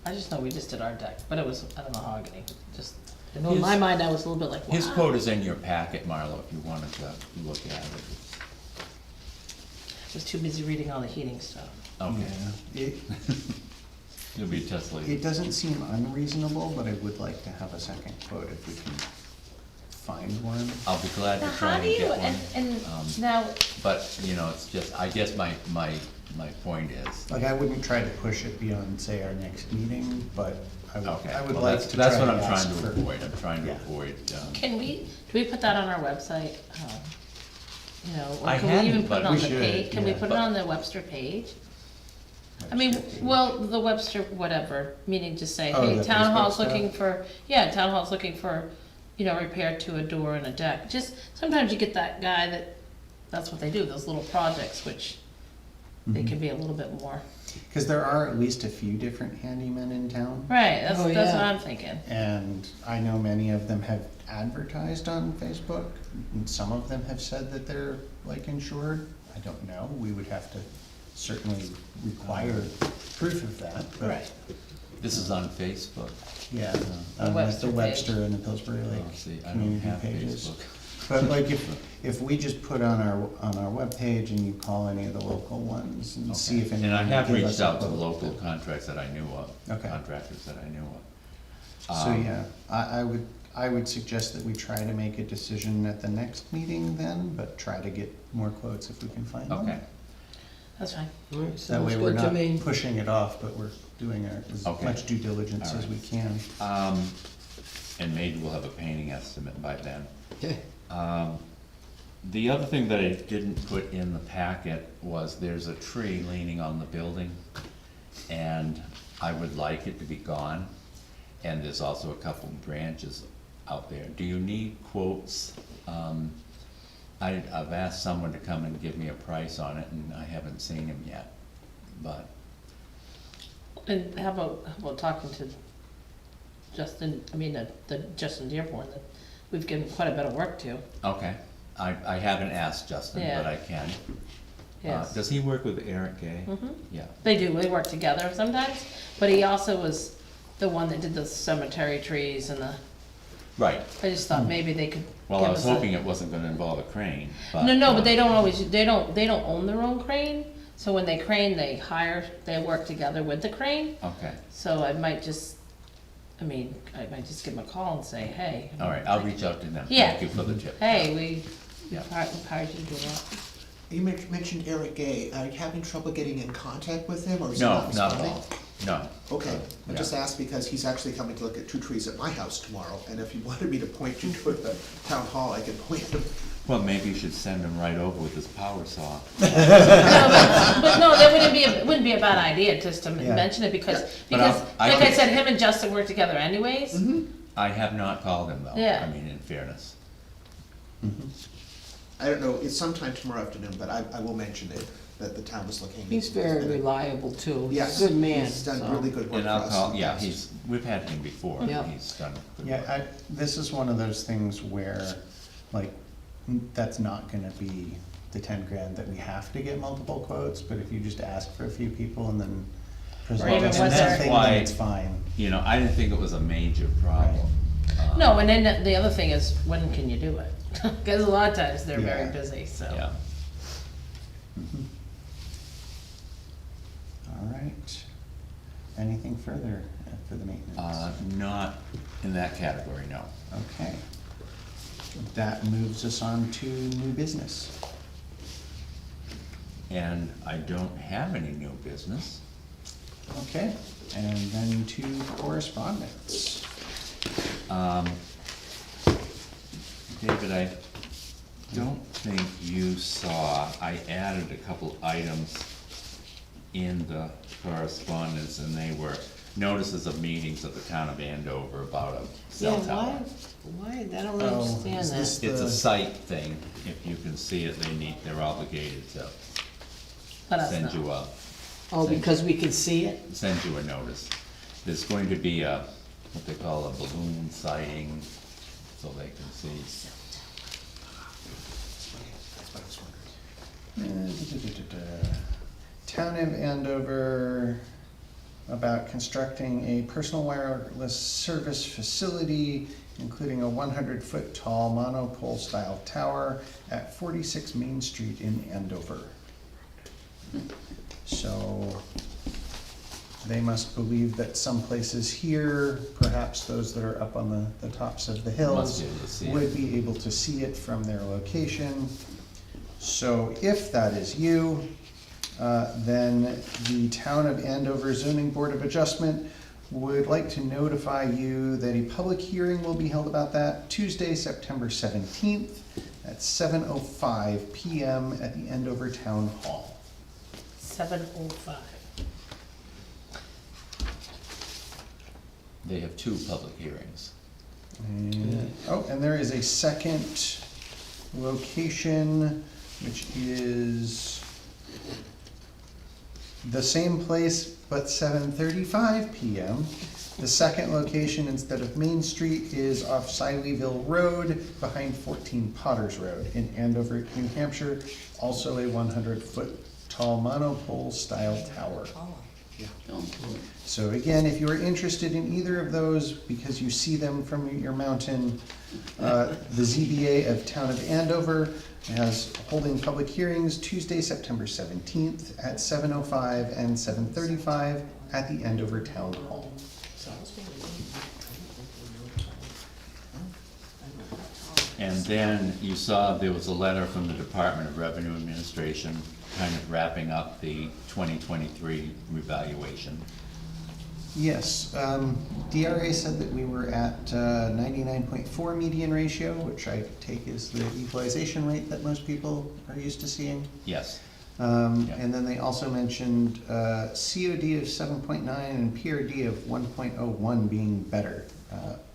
I just know we just did our deck, but it was, I don't know, mahogany, just, in my His- mind, I was a little bit like, wow. His quote is in your packet, Marlo, if you wanted to look at it. I was too busy reading all the heating stuff. Okay, Yeah. it'll be just like, It doesn't seem unreasonable, but I would like to have a second quote if we can find one. I'll be glad Now, to try how and do you, get one. and now, But, you know, it's just, I guess my point is, Like, I wouldn't try to push it beyond, say, our next meeting, but okay, I would well, like that's, to try that's what I'm to trying ask to for. avoid, I'm trying to Yeah. avoid, can we, do we put that on our website? You know, or I can we even hadn't, put it but on we the should, page? Can we yeah. put it on the Webster page? I mean, well, the Webster, whatever, meaning just say, Oh, hey, the town Facebook hall's stuff? looking for, yeah, town hall's looking for, you know, repair to a door and a deck. Just, sometimes you get that guy that, that's what they do, those little projects, which they Mhm. can be a little bit more Because there are at least a few different handymen in town. Right, that's Oh, what yeah. I'm thinking. And I know many of them have advertised on Facebook, and some of them have said that they're like insured. I don't know, we would have to certainly require proof of that, but. Right. This is on Facebook. Yeah, The like Webster the page. Webster and the Pillsbury Oh, Lake see, I don't community have pages. Facebook. But like if we just put on our webpage and you call any of the local ones and see if Okay. anyone And I have will give us reached a out to quote. local contracts that I knew of, Okay. contractors that I knew of. So, yeah, I would suggest that we try to make a decision at the next meeting then, but try to get more quotes if we can find them. Okay, That's fine. All right, That sounds way we're good to not me. pushing it off, but we're doing as Okay. much due diligence All as right. we can. and maybe we'll have a painting estimate by then. Okay. The other thing that I didn't put in the packet was there's a tree leaning on the building, and I would like it to be gone. And there's also a couple branches out there. Do you need quotes? I've asked someone to come and give me a price on it, and I haven't seen him yet, but, And how about talking to Justin, the Justin Dearborn, that we've given quite a bit of work to. okay. I haven't asked Justin, Yeah. but I can. Yes. Does he work with Eric Gay? Mhm. Yeah. They do, they work together sometimes, but he also was the one that did the cemetery trees and Right. I just thought maybe they could Well, give I was us a- hoping it wasn't gonna involve a crane, but. No, but they don't always, they don't own their own crane, so when they crane, they work together with the crane. Okay, So I might just give them a call and say, hey. all right, I'll reach out to them. Yeah. Thank you for the tip. Hey, we Yeah. hired you to do that. You mentioned Eric Gay, are you having trouble getting in contact with him, or is he No, not not at responding? all, no. Okay, I Yeah. just asked because he's actually coming to look at 2 trees at my house tomorrow, and if you wanted me to point you to the town hall, I can point him. Well, maybe you should send him right over with his power saw. No, but no, that wouldn't be a bad idea, just to Yeah. mention it, because, But I like I could- said, him and Justin work together anyways. I have not called him though, Yeah. I mean, in fairness. I don't know, it's sometime tomorrow afternoon, but I will mention it, that the town was looking. He's very reliable too. He's Yes, a good man. he's done so. really good work And for I'll us. call, in the yeah, past. we've had him before, Yeah. he's done good Yeah, work. this is one of those things where, like, that's not gonna be the 10 grand that we have to get multiple quotes, but if you just ask for a few people and then present even us what they're- something, Why- then it's fine. You know, I didn't think it was a major problem. No, and then the other thing is, when can you do it? Because a lot of times they're very Yeah. busy, so. Yeah, All right. Anything further for the maintenance? not in that category, no. Okay. That moves us on to new business. And I don't have any new business. Okay, and then to correspondence. David, I don't think you saw, I added a couple items in the correspondence, and they were notices of meetings of the town of Andover about a Yeah, cell tower. why, I don't Oh, understand is this that. It's a the- site thing, if you can see it, they're obligated to Let us send know. you a, Oh, because we can see it? send you a notice. There's going to be a, what they call a balloon sighting, so they can see. That's what I was wondering. Town of Andover about constructing a personal wireless service facility, including a 100-foot tall monopole style tower at 46 Main Street in Andover. So they must believe that some places here, perhaps those that are up on the tops of the hills, Must be able to see it. would be able to see it from their location. So if that is you, then the Town of Andover Zoning Board of Adjustment would like to notify you that a public hearing will be held about that Tuesday, September 17th at 7:05 PM at the Andover Town Hall. 7:05. They have 2 public hearings. And there is a second location, which is The same place, but 7:35 PM. The second location, instead of Main Street, is off Sileyville Road, behind 14 Potters Road in Andover, New Hampshire. Also a 100-foot tall monopole style tower. So again, if you are interested in either of those, because you see them from your mountain, the ZBA of Town of Andover has holding public hearings Tuesday, September 17th at 7:05 and 7:35 at the Andover Town Hall. And then you saw there was a letter from the Department of Revenue Administration, kind of wrapping up the 2023 revaluation. Yes, DRA said that we were at 99.4 median ratio, which I take is the equalization rate that most people are used to seeing. Yes. And then they also mentioned COD of 7.9 and PRD of 1.01 being better.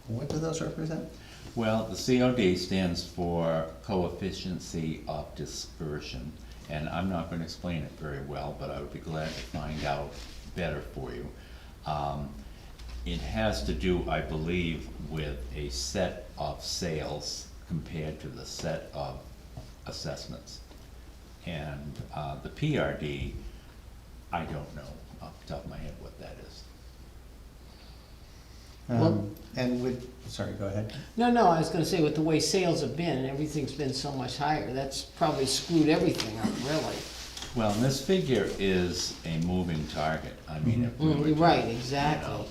What do those represent? Well, the COD stands for coefficiency of dispersion, and I'm not gonna explain it very well, but I would be glad to find out better for you. It has to do, I believe, with a set of sales compared to the set of assessments. And the PRD, I don't know off the top of my head what that is. And with, sorry, go ahead. No, I was gonna say, with the way sales have been, and everything's been so much higher, that's probably screwed everything up, really. Well, and this figure is a moving target. I mean, if we were You're to, right, you exactly. know,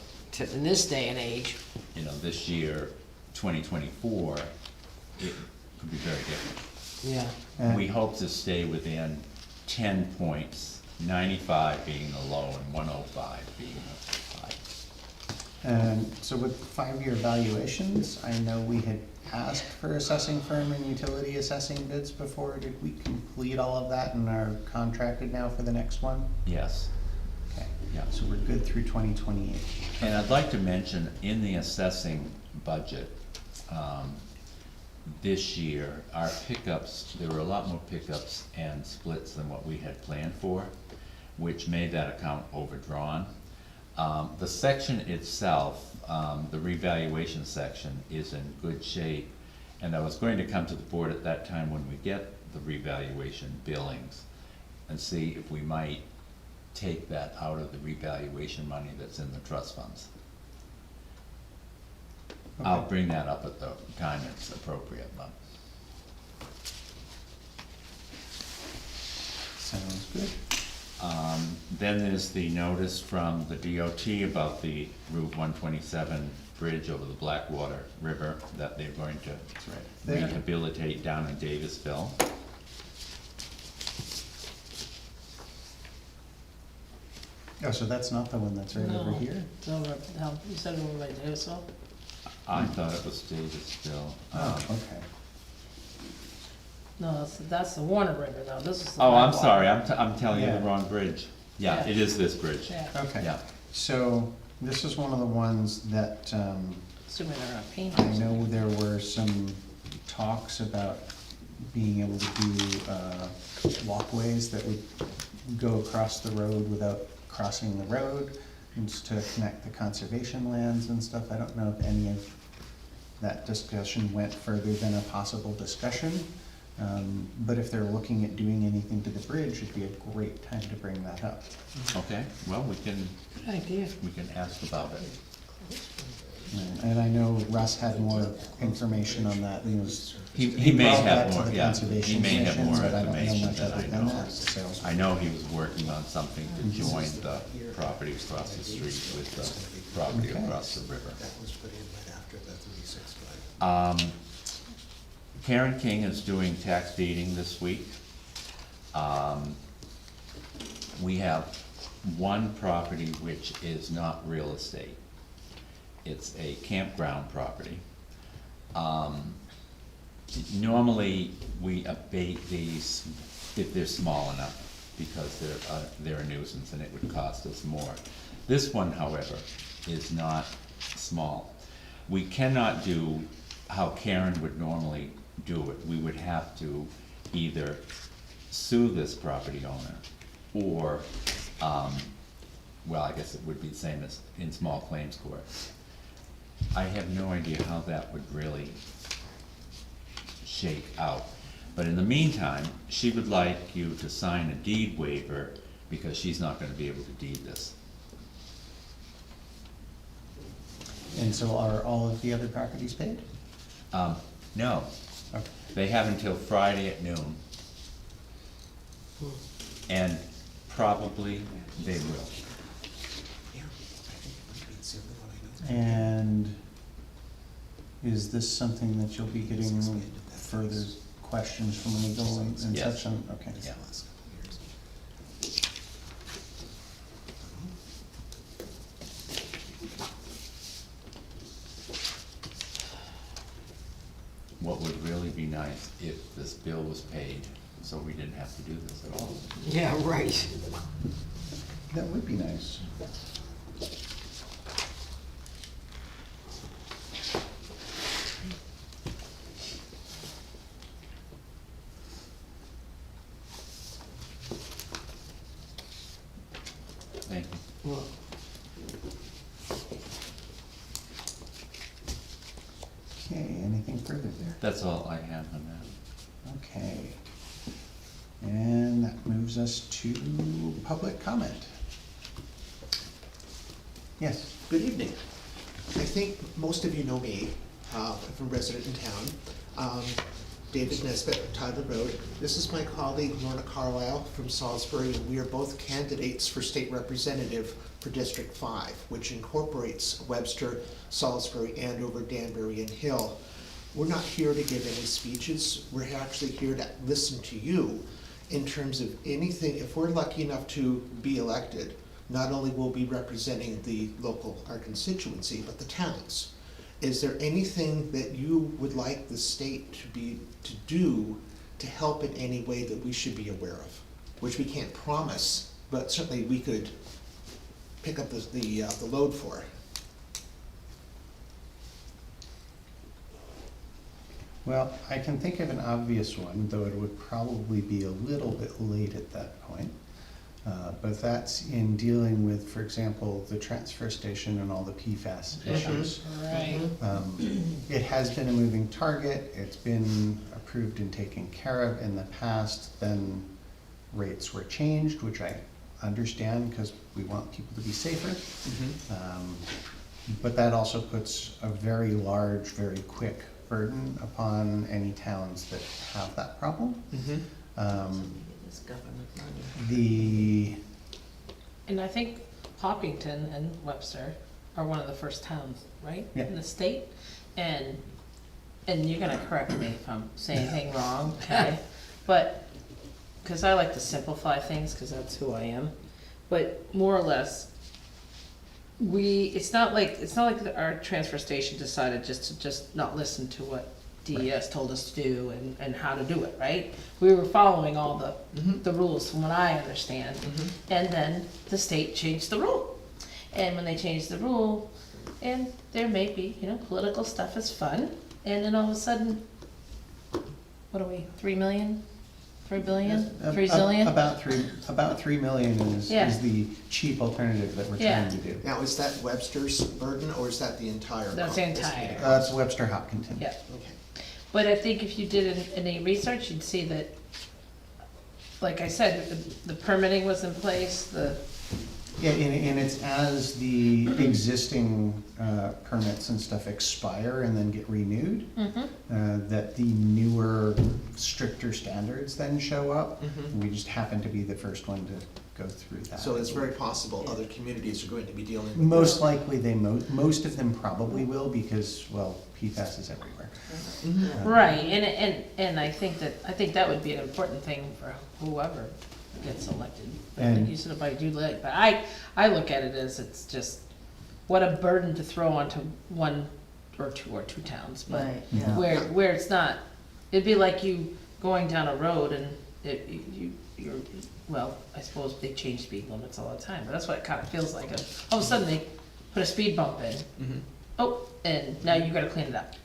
In this day and age. this year, 2024, it could be very different. Yeah. We hope to stay within 10 points, 95 being the low and 105 being the high. And so with 5-year valuations, I know we had asked for assessing firm and utility assessing bids before. Did we complete all of that and are contracted now for the next one? Yes. Okay, Yeah. so we're good through 2028. And I'd like to mention, in the assessing budget, this year, our pickups, there were a lot more pickups and splits than what we had planned for, which made that account overdrawn. The section itself, the revaluation section, is in good shape, and I was going to come to the board at that time when we get the revaluation billings and see if we might take that out of the revaluation money that's in the trust funds. I'll Okay. bring that up at the time it's appropriate, but. Sounds good. Then there's the notice from the DOT about the Route 127 bridge over the Blackwater River that they're going to There. rehabilitate down in Davisville. Oh, so that's not the one that's right over No. here? It's over, you said over by Davisville? I thought it was Davisville. Oh, okay. No, that's the Warner River though, this is the. Oh, I'm Blackwater. sorry, I'm telling you the Yeah. wrong bridge. Yeah, Yeah. it is this bridge. Yeah, Okay. Yeah. So this is one of the ones that, assuming they're not I painters. know there were some talks about being able to do walkways that would go across the road without crossing the road, and just to connect the conservation lands and stuff. I don't know if any of that discussion went further than a possible discussion. But if they're looking at doing anything to the bridge, it'd be a great time to bring that up. Okay, well, we can Idea. ask about it. And I know Russ had more information on that, and was. He may brought have that to more, the yeah, he Conservation may have Commission, more but I don't know information much than other I than know. that, so. I know he was working on something to join the property across the street with the property Okay. across the river. That was put in right after the 36 5. Karen King is doing tax deeding this week. We have one property which is not real estate. It's a campground property. Normally, we abate these if they're small enough, because they're a nuisance and it would cost us more. This one, however, is not small. We cannot do how Karen would normally do it. We would have to either sue this property owner or well, I guess it would be the same as in small claims court. I have no idea how that would really shake out. But in the meantime, she would like you to sign a deed waiver because she's not gonna be able to deed this. And so are all of the other properties paid? No, Okay. they have until Friday at noon. And probably they will. Yeah, I think it's the only one I know. And is this something that you'll be getting further questions from legal and Yes. such on? Okay. Yeah. Last couple years. What would really be nice if this bill was paid, so we didn't have to do this at all. Yeah, right. That would be nice. Thank you. Well, Okay, anything further there? That's all I have on that. Okay. And that moves us to public comment. Yes. Good evening. I think most of you know me, I'm a resident in town. David Nesbitt, Tyler Road. This is my colleague Lorna Carlisle from Salisbury, and we are both candidates for state representative for District 5, which incorporates Webster, Salisbury, Andover, Danbury, and Hill. We're not here to give any speeches. We're actually here to listen to you in terms of anything. If we're lucky enough to be elected, not only will we be representing the local, our constituency, but the towns. Is there anything that you would like the state to do to help in any way that we should be aware of? Which we can't promise, but certainly we could pick up the load for. Well, I can think of an obvious one, though it would probably be a little bit late at that point. But that's in dealing with, for example, the transfer station and all the PFAS issues. right. It has been a moving target, it's been approved and taken care of in the past, then rates were changed, which I understand because we want people to be safer. But that also puts a very large, very quick burden upon any towns that have that problem. This government money. The, And I think Hopkinton and Webster are one of the first towns, right? Yeah. In the state, and you're gonna correct me if I'm saying anything wrong, okay? But, cause I like to simplify things, cause that's who I am, but more or less, it's not like our transfer station decided just not listen to what DES told us to do and how to do it, right? We were following all the rules from what I understand. And then the state changed the rule. And when they changed the rule, and there may be, political stuff is fun, and then all of a sudden, what are we, 3 million? 3 billion? 3 zillion? About 3 million Yeah. is the cheap alternative that we're Yeah. trying to do. Now, is that Webster's burden, or is that the entire? That's the amount entire. being That's Webster Hopkinton. Yeah. Okay. But I think if you did any research, you'd see that, like I said, the permitting was in place, Yeah, and it's as the existing permits and stuff expire and then get renewed, that the newer, stricter standards then show up. We just happen to be the first one to go through that. So it's very possible other communities are going to be dealing with Most this. likely, most of them probably will, because, well, PFAS is everywhere. right, and I think that would be an important thing for whoever gets elected. And- You sort of like do like, but I look at it as it's just, what a burden to throw onto one or two towns, but Right, yeah. where it's not, it'd be like you going down a road and you're, well, I suppose they change speed limits all the time, but that's what it kinda feels like. All of a sudden, they put a speed bump in. Oh, and now you gotta clean it up.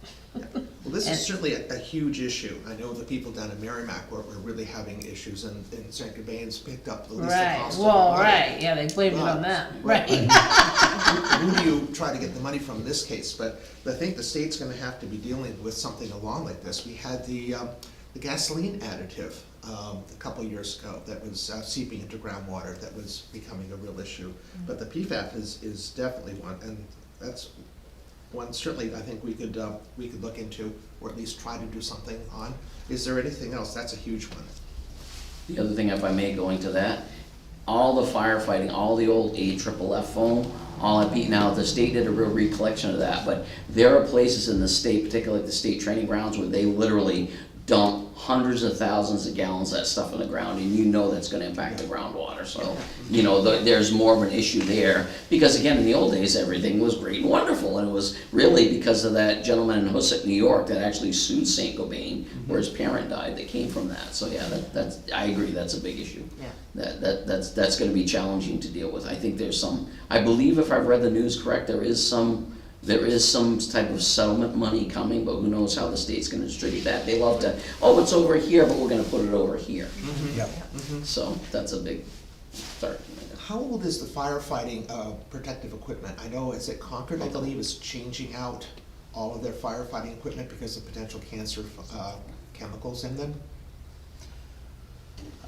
Well, this And- is certainly a huge issue. I know the people down in Merrimack were really having issues, and St. Germain's picked up the least Right, cost of the well, money. right, yeah, they blamed it on But- them, right. right. Who do you try to get the money from in this case? But I think the state's gonna have to be dealing with something along like this. We had the gasoline additive, a couple of years ago that was seeping into groundwater, that was becoming a real issue. But the PFAS is definitely one, and that's one certainly I think we could look into, or at least try to do something on. Is there anything else? That's a huge one. The other thing, if I may, going to that, all the firefighting, all the old AFFF foam, all that beat, now the state did a real recollection of that, but there are places in the state, particularly the state training grounds, where they literally dump hundreds of thousands of gallons of that stuff in the ground, and you know that's gonna impact the groundwater, so, you know, there's more of an issue there. Because again, in the old days, everything was great and wonderful, and it was really because of that gentleman in Hoosick, New York, that actually sued Saint Gobain, where his parent died, that came from that, so yeah, that's, I agree, that's a big issue. Yeah. That's gonna be challenging to deal with. I think there's some, I believe if I've read the news correct, there is some type of settlement money coming, but who knows how the state's gonna distribute that. They love to, oh, it's over here, but we're gonna put it over here. Yep. So that's a big, sorry. How old is the firefighting protective equipment? I know, is it Concord, I believe, is changing out all of their firefighting equipment because of potential cancer chemicals in them?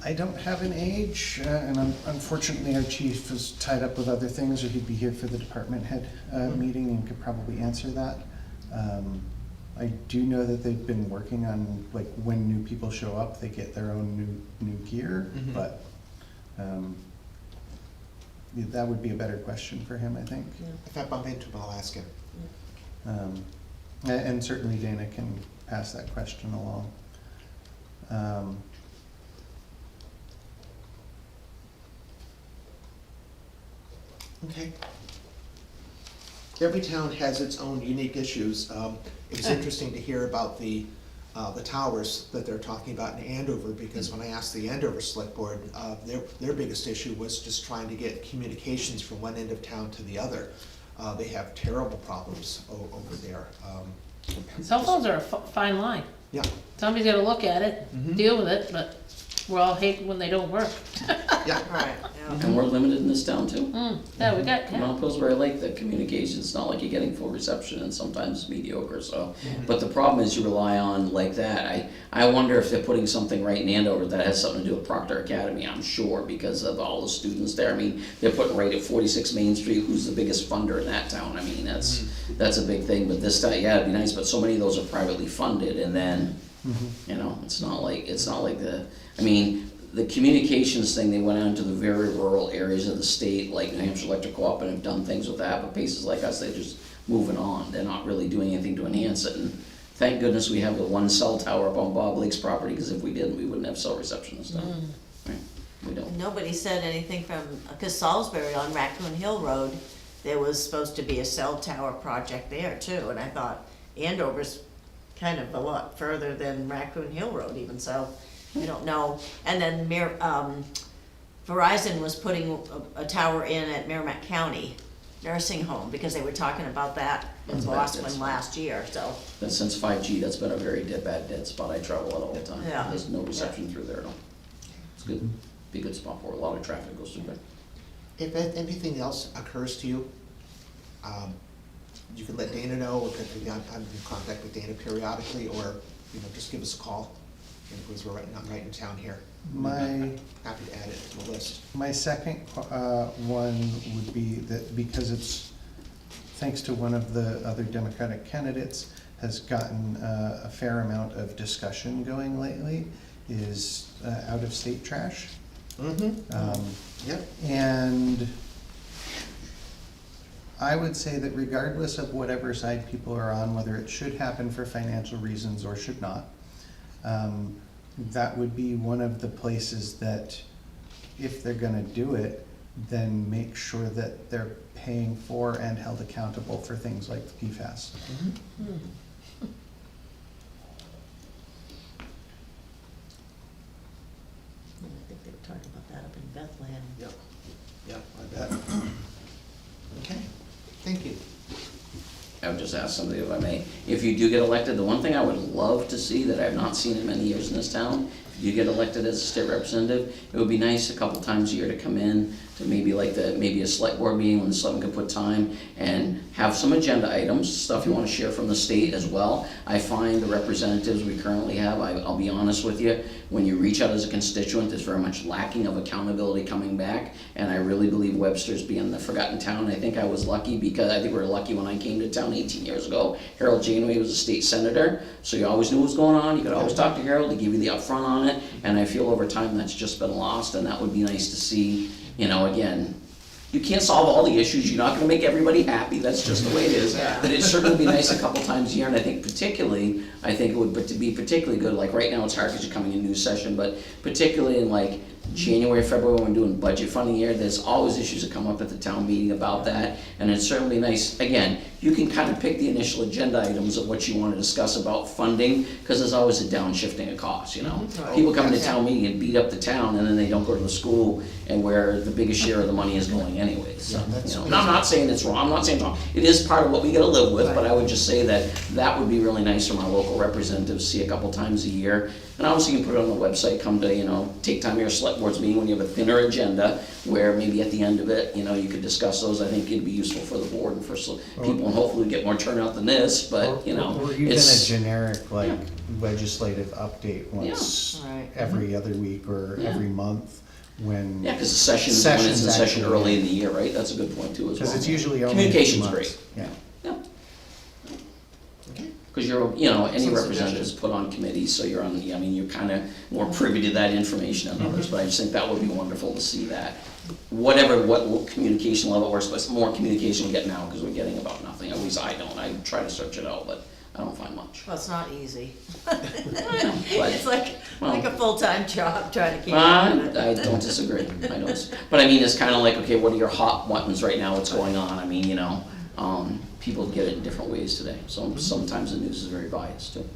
I don't have an age, and unfortunately our chief is tied up with other things, or he'd be here for the department head meeting and could probably answer that. I do know that they've been working on, like, when new people show up, they get their own new gear, Mhm. but that would be a better question for him, I think. If I bump into him, I'll ask him. And certainly Dana can pass that question along. Okay. Every town has its own unique issues. It was interesting to hear about the towers that they're talking about in Andover, because when I asked the Andover Select Board, their biggest issue was just trying to get communications from one end of town to the other. They have terrible problems over there. Cell phones are a fine line. Yeah, Somebody's gotta look at it, deal with it, but we all hate when they don't work. yeah. Right, yeah. And we're limited in this town too. Yeah, we got, You know, Pillsbury Lake, the communication's not like you're getting full reception, and sometimes mediocre, so. But the problem is you rely on like that. I wonder if they're putting something right in Andover that has something to do with Proctor Academy, I'm sure, because of all the students there. I mean, they're putting right at 46 Main Street, who's the biggest funder in that town? I mean, that's a big thing, but this time, yeah, it'd be nice, but so many of those are privately funded, and then, you know, it's not like I mean, the communications thing, they went out into the very rural areas of the state, like New Hampshire Electric Co-op, and have done things with that, but places like us, they're just moving on. They're not really doing anything to enhance it, and thank goodness we have the one cell tower up on Bob Lake's property, because if we didn't, we wouldn't have cell reception and stuff. Right, we don't. Nobody said anything from, because Salisbury on Raccoon Hill Road, there was supposed to be a cell tower project there too, and I thought Andover's kind of a lot further than Raccoon Hill Road even, so we don't know. And then Verizon was putting a tower in at Merrimack County Nursing Home, because they were talking about that in That's bad, Boston that's last year, so. But since 5G, that's been a very bad dead spot. I travel it all the time. Yeah. There's no reception through there at all. It's good, be a good spot for it. A lot of traffic goes through there. If anything else occurs to you, you can let Dana know, or I'm in contact with Dana periodically, or, you know, just give us a call, because we're not right in town here. Happy to add it to the list. My second one would be that, because it's, thanks to one of the other Democratic candidates, has gotten a fair amount of discussion going lately, is out-of-state trash. Yep. And I would say that regardless of whatever side people are on, whether it should happen for financial reasons or should not, that would be one of the places that, if they're gonna do it, then make sure that they're paying for and held accountable for things like the PFAS. I think they were talking about that up in Bethlehem. Yep, I bet. Okay, thank you. I would just ask somebody if I may, if you do get elected, the one thing I would love to see that I've not seen in many years in this town, if you get elected as a state representative, it would be nice a couple times a year to come in to maybe maybe a select board meeting when the selectmen could put time and have some agenda items, stuff you wanna share from the state as well. I find the representatives we currently have, I'll be honest with you, when you reach out as a constituent, there's very much lacking of accountability coming back, and I really believe Webster's being the forgotten town. I think I was lucky because, I think we were lucky when I came to town 18 years ago. Harold Janeway was a state senator, so you always knew what was going on, you could always talk to Harold, he gave you the upfront on it, and I feel over time that's just been lost, and that would be nice to see. Again, you can't solve all the issues, you're not gonna make everybody happy, that's just the way it is. But it certainly would be nice a couple times a year, and I think it would be particularly good, like right now it's hard because you're coming in new session, but particularly in like January, February, when we're doing budget funding year, there's always issues that come up at the town meeting about that, and it's certainly nice, again, you can kind of pick the initial agenda items of what you want to discuss about funding, because there's always a downshifting of costs, People come to town meeting and beat up the town, and then they don't go to the school, and where the biggest share of the money is going anyways, so, And I'm not saying it's wrong, I'm not saying it's wrong, it is part of what we gotta live with, but I would just say that would be really nice from our local representatives, see a couple times a year. And obviously you can put it on the website, come to, take time at your select board's meeting when you have a thinner agenda, where maybe at the end of it, you could discuss those. I think it'd be useful for the board and for people, and hopefully we get more turnout than this, but, Or even a it's, generic, legislative update once Right. every other week or Yeah. every month when. yeah, because when it's in session actually- early in the year, right? That's a good point too as well. Because it's usually only 2 Communication's months. great. Yeah. Yeah. Okay. Because any Some representatives put on committees, so you're you're kind of more privy to that information than others, but I just think that would be wonderful to see that. What communication level works, but more communication we get now, because we're getting about nothing, at least I don't, I try to search it out, but I don't find much. Well, it's not easy. But- It's like a full-time job trying to keep up with I it. don't disagree, I don't, but I mean, it's kind of like, okay, what are your hot buttons right now, what's going on, I mean, people get it in different ways today, so sometimes the news is very biased too.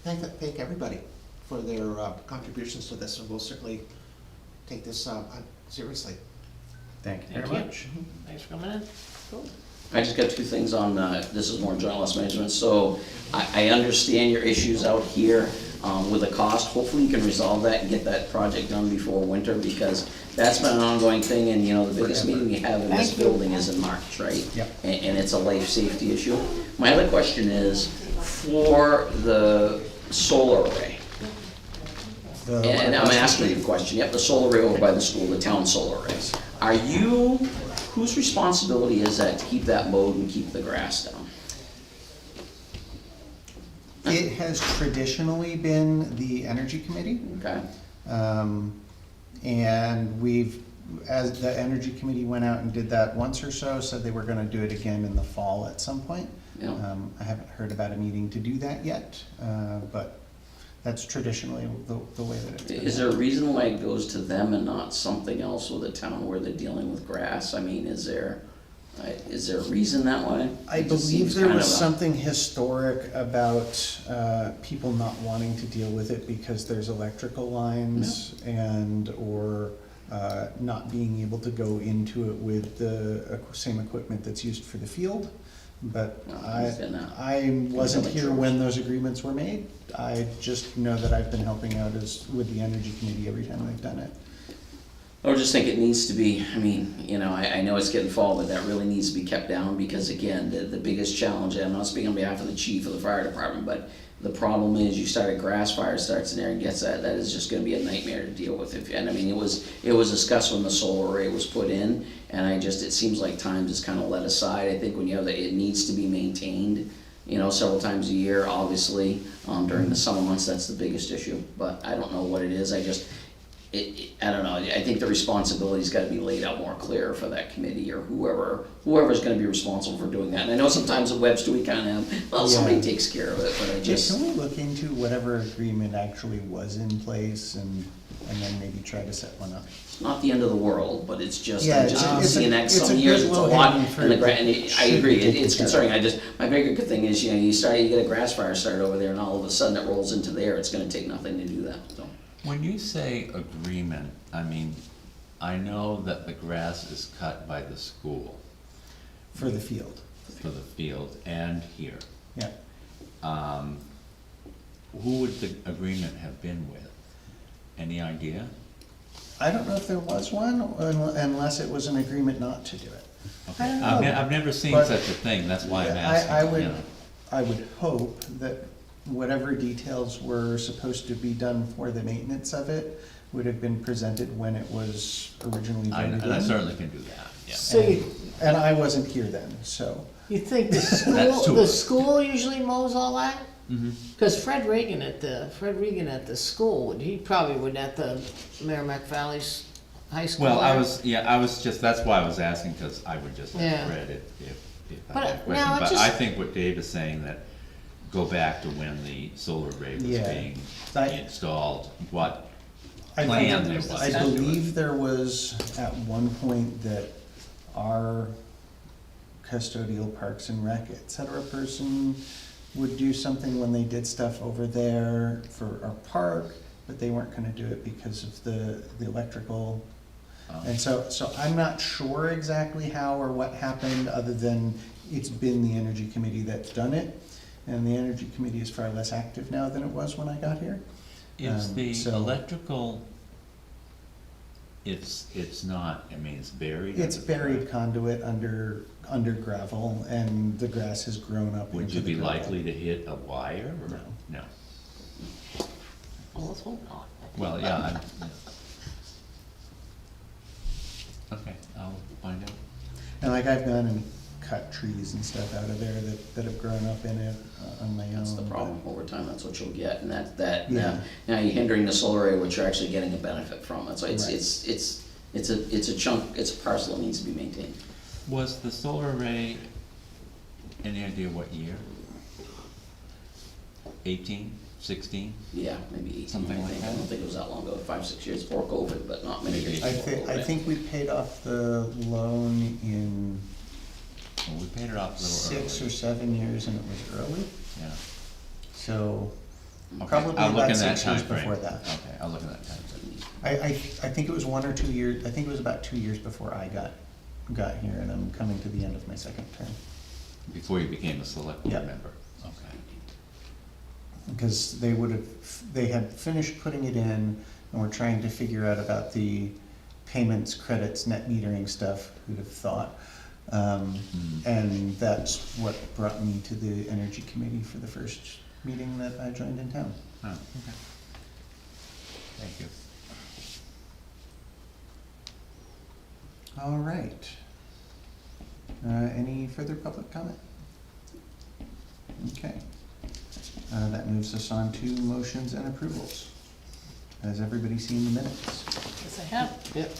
Thank everybody for their contributions to this, and we'll certainly take this seriously. Thank you very Thank you. much. Thanks for coming in. Cool. I just got 2 things on, this is more general loss management, so I understand your issues out here with the cost. Hopefully you can resolve that and get that project done before winter, because that's been an ongoing thing, and the biggest meeting we have in this building is in March, right? Yep. And it's a life safety issue. My other question is, for the solar array, and I'm asking you a question, the solar array over by the school, the town solar arrays. Whose responsibility is that to keep that mowed and keep the grass down? It has traditionally been the Energy Committee. Okay, And as the Energy Committee went out and did that once or so, said they were gonna do it again in the fall at some point. Yeah. I haven't heard about a meeting to do that yet, but that's traditionally the way that it's been. is there a reason why it goes to them and not something else with a town where they're dealing with grass? I mean, is there a reason that way? I It just believe seems there kind was of a- something historic about people not wanting to deal with it because there's electrical lines or not being able to go into it with the same equipment that's used for the field. But No, I understand that. I wasn't here Village. when those agreements were made. I just know that I've been helping out with the Energy Committee every time they've done it. I would just think it needs to be, I know it's getting fall, but that really needs to be kept down, because again, the biggest challenge, and I'm not speaking on behalf of the chief of the fire department, but the problem is you start a grass fire, starts in there and gets that is just gonna be a nightmare to deal with. It was discussed when the solar array was put in, and it seems like time just kinda let aside. I think when you have that, it needs to be maintained, several times a year, obviously. During the summer months, that's the biggest issue, but I don't know what it is, I don't know, I think the responsibility's gotta be laid out more clear for that committee, or whoever's gonna be responsible for doing that. And I know sometimes at Webster, we kinda have, somebody takes care of it, but I just. Can we look into whatever agreement actually was in place and then maybe try to set one up? It's not the end of the world, but it's just, Yeah, I'm just it's seeing that it's a some years, good it's a lot, low-hanging and the fruit and that I should agree, be taken it's care of. concerning, my bigger thing is, you get a grass fire started over there, and all of a sudden it rolls into there, it's gonna take nothing to do that, so. When you say agreement, I mean, I know that the grass is cut by the school For the field, for the field and here. yeah. Who would the agreement have been with? Any idea? I don't know if there was one, unless it was an agreement not to do it. Okay. I don't I've know. I've never seen But- such a thing, that's why I'm I asking, would, you know. I would hope that whatever details were supposed to be done for the maintenance of it would have been presented when it was originally voted in. And I certainly can do that, yeah. So you, And I wasn't here then, so. you think the That's school, two the of us. school usually mows all that? Mhm. Cause Fred Regan at the school, he probably would at the Merrimack Valley's high school. Well, there. I was just, that's why I was asking, cause I would just Yeah. have read it if I But, had a question. now, it But just- I think what Dave is saying, that go back to when the solar array was Yeah. being I- installed, what I plan think- there was. I to do it. believe there was at one point that our custodial Parks and Rec, et cetera, person would do something when they did stuff over there for our park, but they weren't gonna do it because of the electrical. And so I'm not sure exactly how or what happened, other than it's been the Energy Committee that's done it. And the Energy Committee is far less active now than it was when I got here. Is the so- electrical, it's not, I mean, it's buried? It's under the buried ground? conduit under gravel, and the grass has grown up Would into you the be gravel. likely to hit a wire or? No. No. Well, let's hope not. Well, yeah, yeah. Okay, I'll find out. And like I've gone and cut trees and stuff out of there that have grown up in it on my own. That's the but- problem, over time, that's what you'll get, and Yeah. now you're hindering the solar array, which you're actually getting a benefit from, and so Right. it's a chunk, it's a parcel that needs to be maintained. Was the solar array, any idea what year? 18, 16? Yeah, maybe 18, Something I like think, I that. don't think it was that long ago, 5, 6 years before COVID, but not many years I before think, I COVID. think we paid off the loan in Well, we paid it off a little 6 early. or 7 years, and it was early, Yeah. so Okay, probably I'll look about in that 6 years timeframe. before that. Okay, I'll look in that time frame. I think it was 1 or 2 years, I think it was about 2 years before I got here, and I'm coming to the end of my second term. Before you became a select board Yep. member? Okay. Because they had finished putting it in, and were trying to figure out about the payments, credits, net metering stuff, who'd have thought? And that's what brought me to the Energy Committee for the first meeting that I joined in town. Oh, okay. Thank you. All right. Any further public comment? Okay. That moves us on to motions and approvals. Has everybody seen the minutes? Yes, I have. Yep.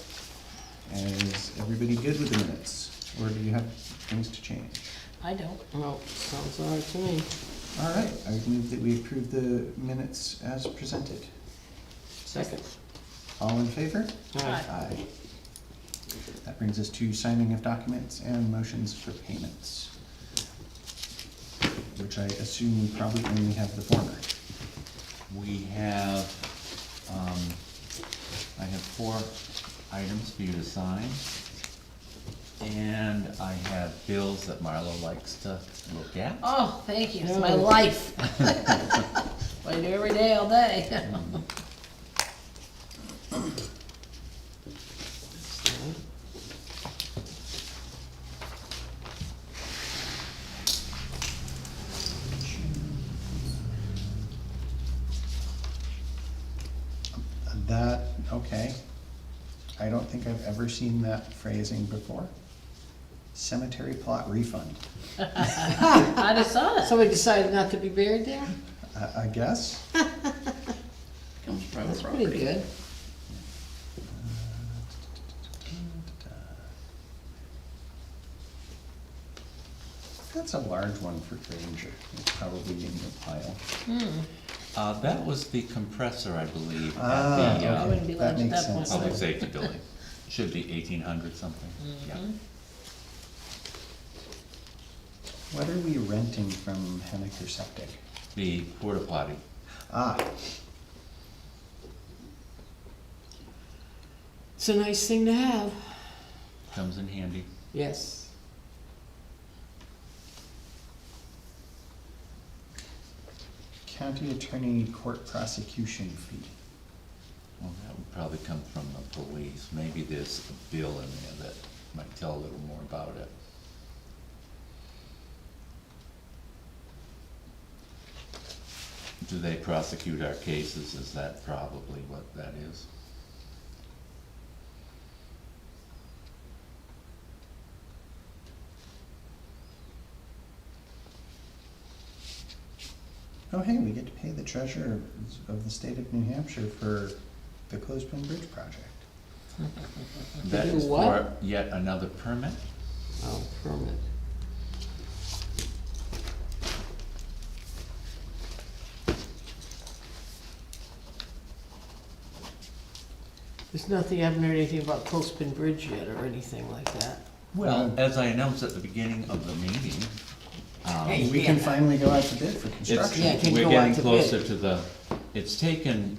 Is everybody good with the minutes? Or do you have things to change? I don't. Well, sounds all right to me. All right, I would move that we approve the minutes as presented. Second. All in favor? Aye. Aye. That brings us to signing of documents and motions for payments, which I assume we probably only have the former. We have, I have 4 items for you to sign. And I have bills that Marlo likes to look at. Oh, thank you, it's my No. life. I do every day, all day. That, okay. I don't think I've ever seen that phrasing before. Cemetery plot refund, I just saw that. Somebody decided not to be buried there? I guess. Comes private That's property. pretty good. That's a large one for Granger. It's probably in your pile. That was the compressor, I believe, Ah, at the I wouldn't be That large at makes that point. sense. public safety building. Should be 1800 something, yeah. What are we renting from Henniker Septic? The porta potty. Ah, It's a nice thing to have. Comes in handy. Yes. County attorney court prosecution fee. Well, that would probably come from the police. Maybe there's a bill in there that might tell a little more about it. Do they prosecute our cases? Is that probably what that is? Oh, hey, we get to pay the treasurer of the state of New Hampshire for the Clothespin Bridge project. That do is what? for yet another permit? Oh, permit. There's nothing, I haven't heard anything about Clothespin Bridge yet or anything like that. Well, as I announced at the beginning of the meeting, Hey, We can finally go out to bid for construction. Yeah, it can we're go getting out to closer bid. to the, it's taken,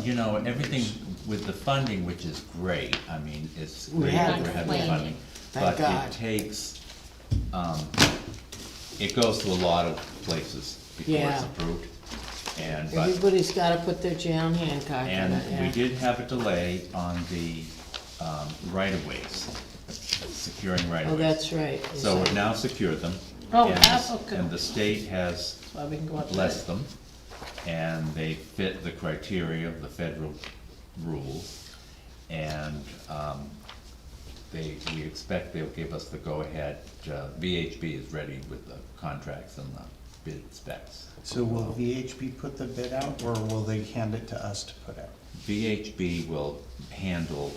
you know, everything with the funding, which is great. I mean, it's We great have that we're the having funding. funding. Thank God. But it takes, it goes to a lot of places before it's Yeah. approved. And, but, Everybody's gotta put their John Hancock in and it, we yeah. did have a delay on the right-of-ways, securing right-of-ways. Oh, that's right. So we've now secured them. Oh, and that's the- okay. And the state has That's why we can go up to blessed it. them, and they fit the criteria of the federal rules. And, we expect they'll give us the go-ahead. VHB is ready with the contracts and the bid specs. So will VHB put the bid out, or will they hand it to us to put out? VHB will handle,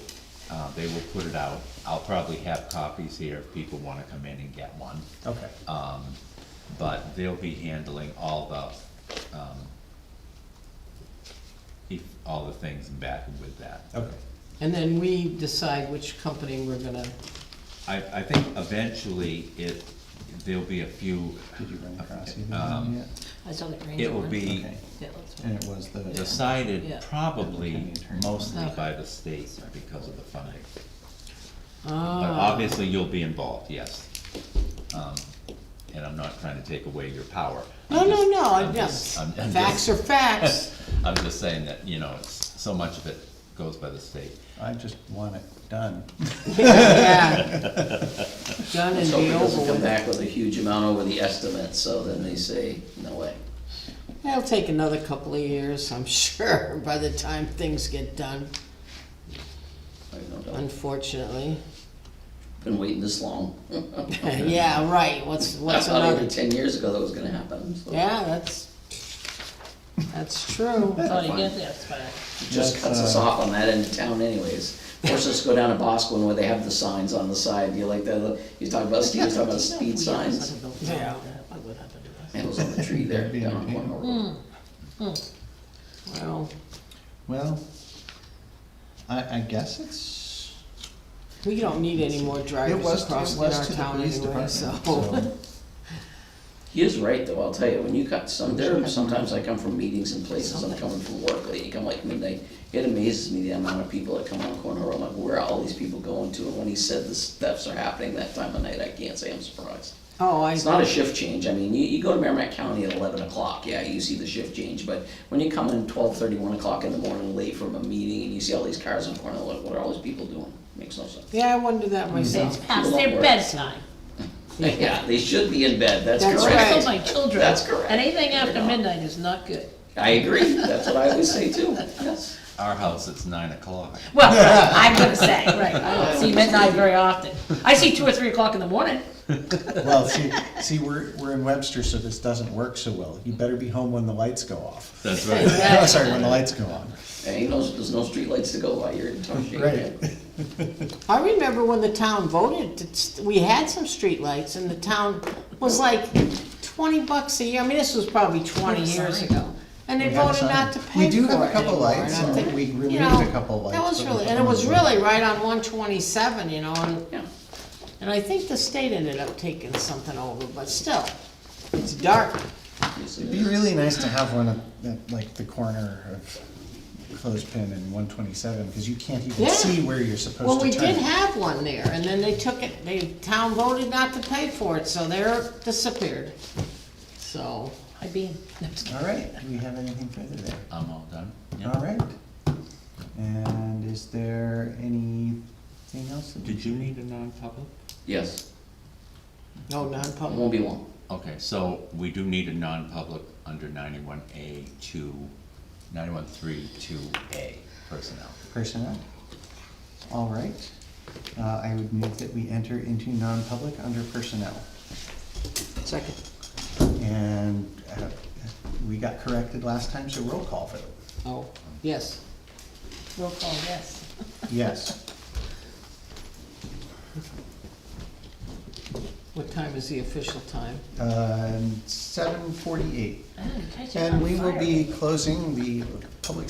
they will put it out. I'll probably have copies here if people wanna come in and get one. Okay. But they'll be handling all the things in back with that. Okay. And then we decide which company we're gonna, I think eventually there'll be a few, Did you run across either one yet? I saw the green it will one. be Okay. Yeah, that's And one. it was the. decided Yeah. probably County attorney. mostly Okay. by the state because of the funding. But ah, obviously you'll be involved, yes. And I'm not trying to take away your power. no, I'm no, just- no, I'm I'm just- just, I'm- I'm facts just- are facts. I'm just saying that, you know, it's, so much of it goes by the state. I just want it done. Yeah. Done Let's and hope be it doesn't over come with. back with a huge amount over the estimate, so then they say, no way. It'll take another couple of years, I'm sure, by the time things get done, I don't know. unfortunately. Been waiting this long. Yeah, right, what's That's not another? even 10 years ago that was gonna happen, so. Yeah, that's true. That's all you get, that's fine. It just That's, cuts us off on that end of town anyways. Forces us to go down to Bosquen where they have the signs on the side, you like that, you talk about, Steve was talking about speed signs. Yeah. And it was on the tree there, That'd be down on entertaining. Cornwall Road. Well, Well, I guess it's, we don't need any more it drivers was, across it in our was to the town police anyway, department, so. so. He is right though, I'll tell you, when you cut some, there are sometimes I come from meetings and places, I'm coming from work late, you come like midnight. It amazes me the amount of people that come on Corner Road, I'm like, where are all these people going to? And when he said the thefts are happening that time of night, I can't say I'm surprised. Oh, It's not a shift change, I mean, you go to Merrimack County at 11 o'clock, yeah, you see the shift change, but when you come in 12:30, 1 o'clock in the morning late from a meeting and you see all these cars on Corner, like, what are all these people doing? Makes no sense. yeah, I wonder that It's myself. past People their don't work. bedtime. Yeah, they should be in bed, that's That's correct. I right. told my children. That's correct. Anything after They're not. midnight is not good. I agree, that's what I always say too, yes. Our house, it's 9 o'clock. Well, right, I'm gonna say, right, I don't see midnight very often. I see 2 or 3 o'clock in the morning. Well, see, we're in Webster, so this doesn't work so well. You better be home when the lights go off. That's right. Oh, sorry, when the lights go on. There's no street lights to go by, you're in tough shape. Right. I remember when the town voted, we had some streetlights and the town was like $20 a year. I mean, this was probably 20 years ago. And they We had voted some. not to pay for We it do have a anymore. couple lights, And I and think, we you removed know, a couple lights. That was but we really, put and it them was on. really right on 127, you know, Yeah. and I think the state ended up taking something over, but still, it's dark. It'd be really nice to have one at like the corner of clothespin in 127, because you can't even Yeah. see where you're supposed Well, to we turn. did have one there, and then they took it, the town voted not to pay for it, so they're disappeared. So, Hi, Bean. No, I'm just kidding. All right, do we have anything further there? I'm all done. Yeah. All right. And is there anything else? that we Did you should- need a non-public? Yes, no it non-public. won't be long. Okay, so we do need a non-public under 91.3.2A personnel. Personnel? All right. I would move that we enter into non-public under personnel. Second. And we got corrected last time, so roll call vote. Oh, yes. Roll call, yes. Yes. What time is the official time? 7:48. I didn't catch it And on we will fire. be closing the public